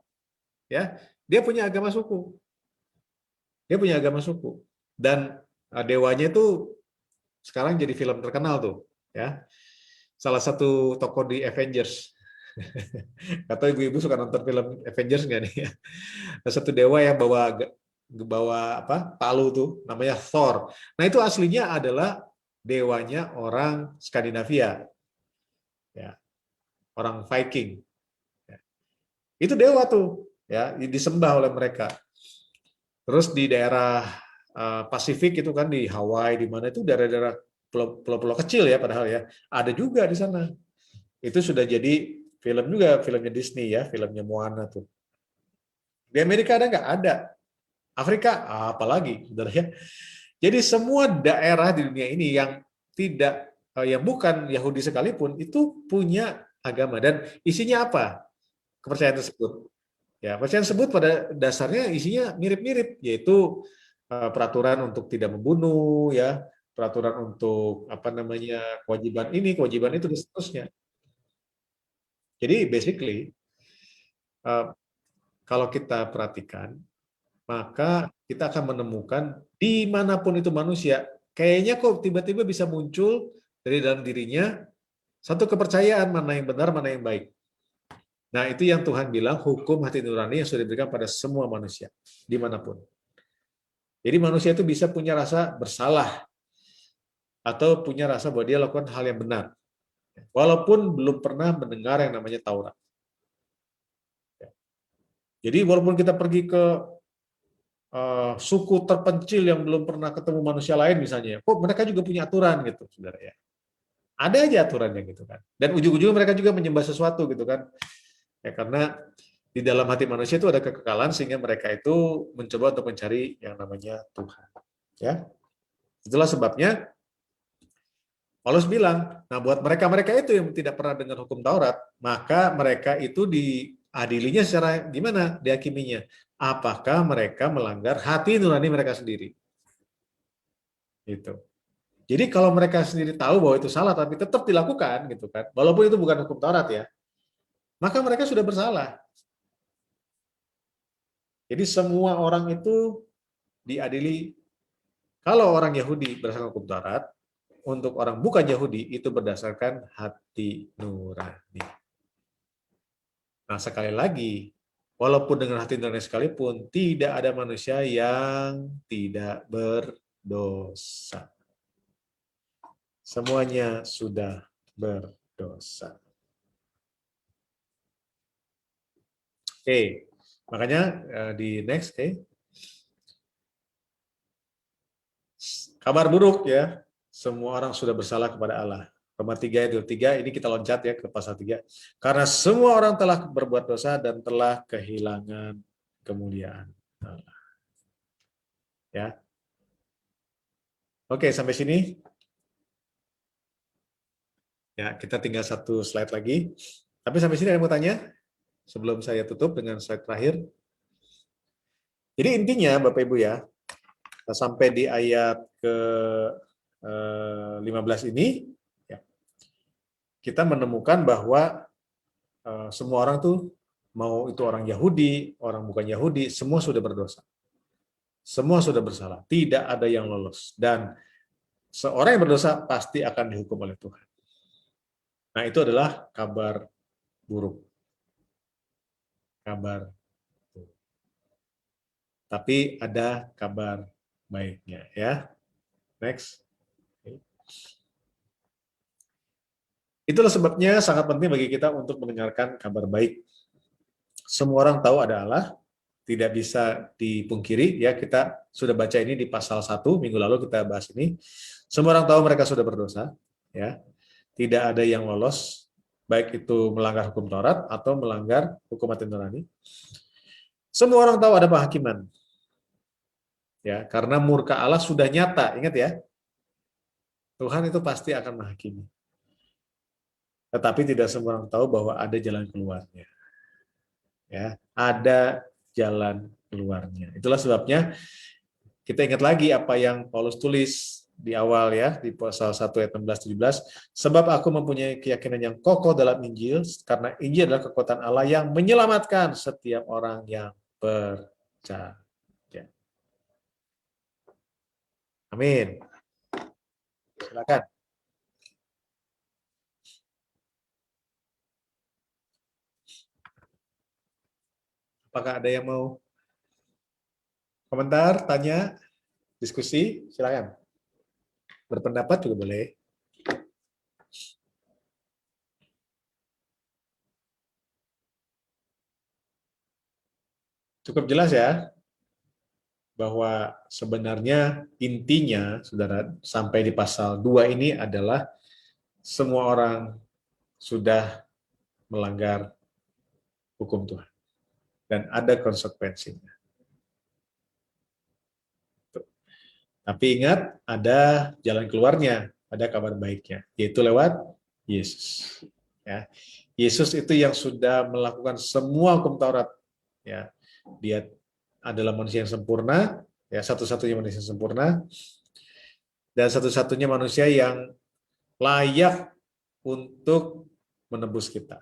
B: ya. Dia punya agama suku. Dan dewanya itu sekarang jadi film terkenal tuh, ya. Salah satu tokoh di Avengers. Atau ibu-ibu suka nonton film Avengers nggak nih? Satu dewa yang bawa apa? Palu tuh, namanya Thor. Nah itu aslinya adalah dewanya orang Skandinavia, ya, orang Viking. Ya. Itu dewa tuh, ya, disembah oleh mereka. Terus di daerah Pasifik itu kan di Hawaii di mana itu daerah-daerah pulau-pulau kecil ya padahal ya ada juga di sana. Itu sudah jadi film juga, filmnya Disney ya, filmnya Moana tuh. Di Amerika ada nggak? Ada. Afrika, apalagi, saudara ya. Jadi semua daerah di dunia ini yang tidak, yang bukan Yahudi sekalipun, itu punya agama. Dan isinya apa? Kepercayaan tersebut. Ya, kepercayaan tersebut pada dasarnya isinya mirip-mirip, yaitu peraturan untuk tidak membunuh, ya, peraturan untuk apa namanya kewajiban ini, kewajiban itu, dan seterusnya. Jadi basically, kalau kita perhatikan, maka kita akan menemukan dimanapun itu manusia, kayaknya kok tiba-tiba bisa muncul dari dalam dirinya satu kepercayaan mana yang benar, mana yang baik. Nah, itu yang Tuhan bilang, hukum hati nurani yang sudah diberikan pada semua manusia, dimanapun. Jadi manusia itu bisa punya rasa bersalah, atau punya rasa bahwa dia lakukan hal yang benar, walaupun belum pernah mendengar yang namanya Taurat. Jadi walaupun kita pergi ke suku terpencil yang belum pernah ketemu manusia lain misalnya, kok mereka juga punya aturan gitu, saudara ya. Ada aja aturannya gitu kan. Dan ujung-ujungnya mereka juga menyembah sesuatu gitu kan. Ya, karena di dalam hati manusia itu ada kekekalan sehingga mereka itu mencoba untuk mencari yang namanya Tuhan. Ya, itulah sebabnya Paulus bilang, nah buat mereka-mereka itu yang tidak pernah dengar hukum Taurat, maka mereka itu diadilinya secara gimana? Dihakiminya. Apakah mereka melanggar hati nurani mereka sendiri? Gitu. Jadi kalau mereka sendiri tahu bahwa itu salah tapi tetap dilakukan gitu kan, walaupun itu bukan hukum Taurat ya, maka mereka sudah bersalah. Jadi semua orang itu diadili. Kalau orang Yahudi berdasarkan hukum Taurat, untuk orang bukan Yahudi itu berdasarkan hati nurani. Nah, sekali lagi, walaupun dengan hati nurani sekalipun, tidak ada manusia yang tidak berdosa. Semuanya sudah berdosa. Oke, makanya di next, kabar buruk ya, semua orang sudah bersalah kepada Allah. Roma 3 ayat 23, ini kita loncat ya ke pasal 3. Karena semua orang telah berbuat dosa dan telah kehilangan kemuliaan Allah. Ya. Oke, sampai sini. Ya, kita tinggal satu slide lagi. Tapi sampai sini ada yang mau tanya? Sebelum saya tutup dengan slide terakhir. Jadi intinya Bapak Ibu ya, sampai di ayat ke 15 ini, ya, kita menemukan bahwa semua orang tuh, mau itu orang Yahudi, orang bukan Yahudi, semua sudah berdosa. Semua sudah bersalah. Tidak ada yang lolos. Dan seorang yang berdosa pasti akan dihukum oleh Tuhan. Nah, itu adalah kabar buruk. Kabar buruk. Tapi ada kabar baiknya ya. Next. Itulah sebabnya sangat penting bagi kita untuk mendengarkan kabar baik. Semua orang tahu ada Allah, tidak bisa dipungkiri ya, kita sudah baca ini di pasal 1 minggu lalu kita bahas ini. Semua orang tahu mereka sudah berdosa ya. Tidak ada yang lolos, baik itu melanggar hukum Taurat atau melanggar hukum hati nurani. Semua orang tahu ada penghakiman. Ya, karena murka Allah sudah nyata, ingat ya. Tuhan itu pasti akan menghakimi. Tetapi tidak semua orang tahu bahwa ada jalan keluarnya. Ya, ada jalan keluarnya. Itulah sebabnya kita ingat lagi apa yang Paulus tulis di awal ya, di pasal 1 ayat 16-17, sebab aku mempunyai keyakinan yang kokoh dalam Injil, karena Injil adalah kekuatan Allah yang menyelamatkan setiap orang yang percaya. Amin. Silakan. Apakah ada yang mau komentar, tanya, diskusi? Silakan. Berpendapat juga boleh. Cukup jelas ya, bahwa sebenarnya intinya, saudara, sampai di pasal 2 ini adalah semua orang sudah melanggar hukum Tuhan. dan ada konsekuensinya. Tuh. Tapi ingat, ada jalan keluarnya, ada kabar baiknya, yaitu lewat Yesus. Ya. Yesus itu yang sudah melakukan semua hukum Taurat. Ya. Dia adalah manusia yang sempurna, ya, satu-satunya manusia yang sempurna, dan satu-satunya manusia yang layak untuk menebus kita.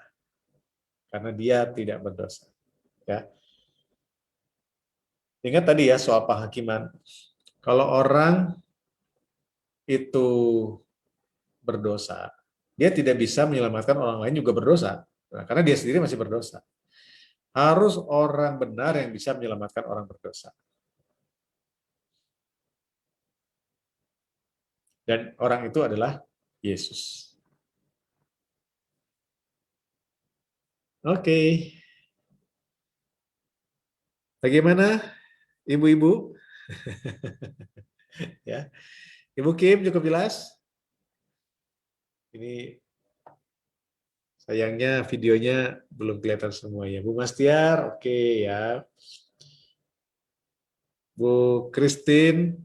B: Karena dia tidak berdosa. Ya. Ingat tadi ya soal penghakiman. Kalau orang itu berdosa, dia tidak bisa menyelamatkan orang lain juga berdosa. Nah, karena dia sendiri masih berdosa. Harus orang benar yang bisa menyelamatkan orang berdosa. Dan orang itu adalah Yesus. Oke. Bagaimana ibu-ibu? Ya. Ibu Kim cukup jelas? Ini sayangnya videonya belum kelihatan semua ya. Bu Mastiar, oke ya. Bu Christine,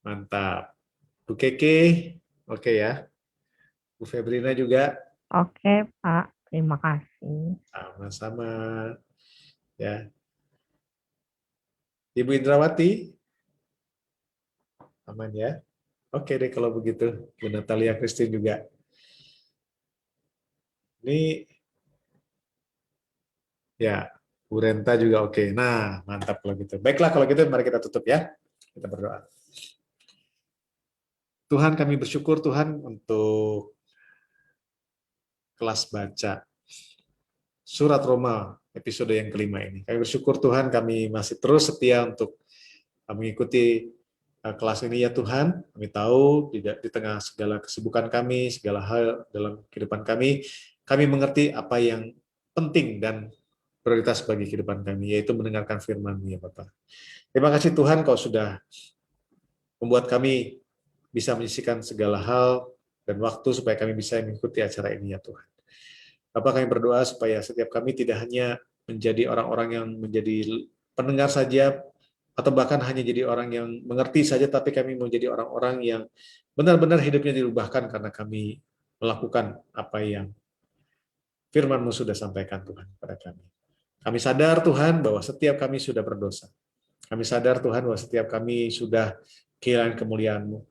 B: mantap. Bu Keke, oke ya. Bu Febrina juga,
E: Oke, Pak. Terima kasih.
B: sama-sama. Ya. Ibu Indrawati, aman ya. Oke deh kalau begitu. Bu Natalia Christine juga. Ini ya, Bu Renta juga oke. Nah, mantap kalau gitu. Baiklah kalau gitu mari kita tutup ya. Kita berdoa. Tuhan kami bersyukur Tuhan untuk kelas baca Surat Roma episode yang kelima ini. Kami bersyukur Tuhan kami masih terus setia untuk mengikuti kelas ini ya Tuhan. Kami tahu di tengah segala kesibukan kami, segala hal dalam kehidupan kami mengerti apa yang penting dan prioritas bagi kehidupan kami, yaitu mendengarkan firman-Mu ya Bapak. Terima kasih Tuhan Kau sudah membuat kami bisa menyisihkan segala hal dan waktu supaya kami bisa mengikuti acara ini ya Tuhan. Bapak kami berdoa supaya setiap kami tidak hanya menjadi orang-orang yang menjadi pendengar saja, atau bahkan hanya jadi orang yang mengerti saja, tapi kami mau jadi orang-orang yang benar-benar hidupnya dirubahkan karena kami melakukan apa yang firman-Mu sudah sampaikan Tuhan kepada kami. Kami sadar Tuhan bahwa setiap kami sudah berdosa. Kami sadar Tuhan bahwa setiap kami sudah kehilangan kemuliaan-Mu.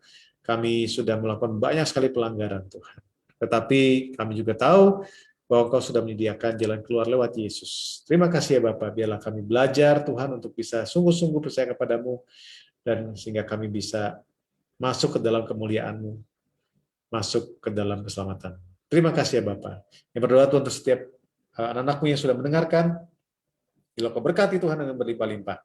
B: Kami sudah melakukan banyak sekali pelanggaran Tuhan. Tetapi kami juga tahu bahwa Engkau sudah menyediakan jalan keluar lewat Yesus. Terima kasih ya Bapak, biarlah kami belajar Tuhan untuk bisa sungguh-sungguh percaya kepadamu, dan sehingga kami bisa masuk ke dalam kemuliaan-Mu, masuk ke dalam keselamatan. Terima kasih ya Bapak. Yang berdoa Tuhan untuk setiap anak-anak-Mu yang sudah mendengarkan, bila Kau berkati Tuhan dengan berlimpah-limpah.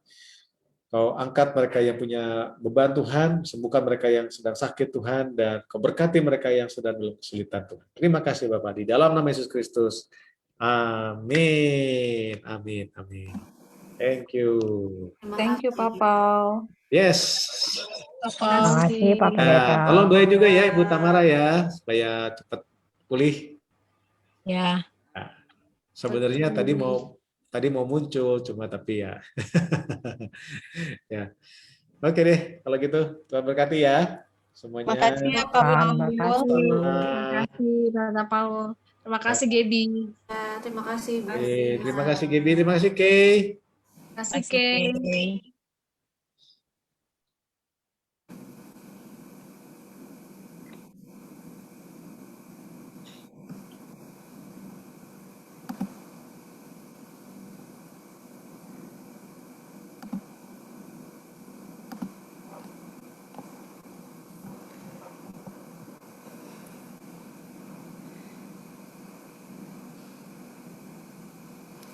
B: Kau angkat mereka yang punya beban Tuhan, sembuhkan mereka yang sedang sakit Tuhan, dan Kau berkati mereka yang sedang dalam kesulitan Tuhan. Terima kasih Bapak, di dalam nama Yesus Kristus. Amin. Amin. Amin. Thank you.
F: Thank you, Pak Paul.
B: Yes.
E: Terima kasih, Pak
B: Nah,
E: Pendeta.
B: tolong doain juga ya Ibu Tamara ya, supaya cepat pulih.
E: Ya.
B: Nah, sebenarnya tadi mau muncul, cuma tapi ya. Ya. Oke deh, kalau gitu Tuhan berkati ya semuanya.
C: Makasih ya Pak
E: Tuhan
C: Paul.
E: berkati.
C: Terima kasih Tante Paul. Terima kasih Gaby.
A: Ya, terima kasih Bu.
B: Terima kasih Gaby, terima kasih Kay.
C: Terima kasih Kay.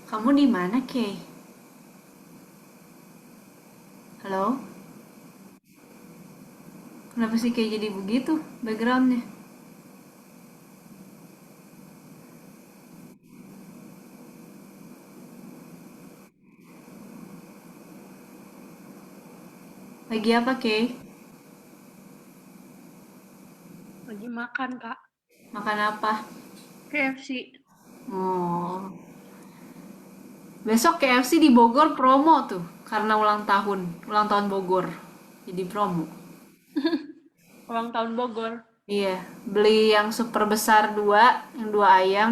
A: Kamu di mana, Kay? Halo? Kenapa sih Kay jadi begitu backgroundnya? Lagi apa, Kay?
C: Lagi makan Kak.
A: Makan apa?
C: KFC.
A: Oh, Besok KFC di Bogor promo tuh karena ulang tahun Bogor. Jadi promo.
E: Ulang tahun Bogor.
A: Iya, beli yang super besar 2, yang 2 ayam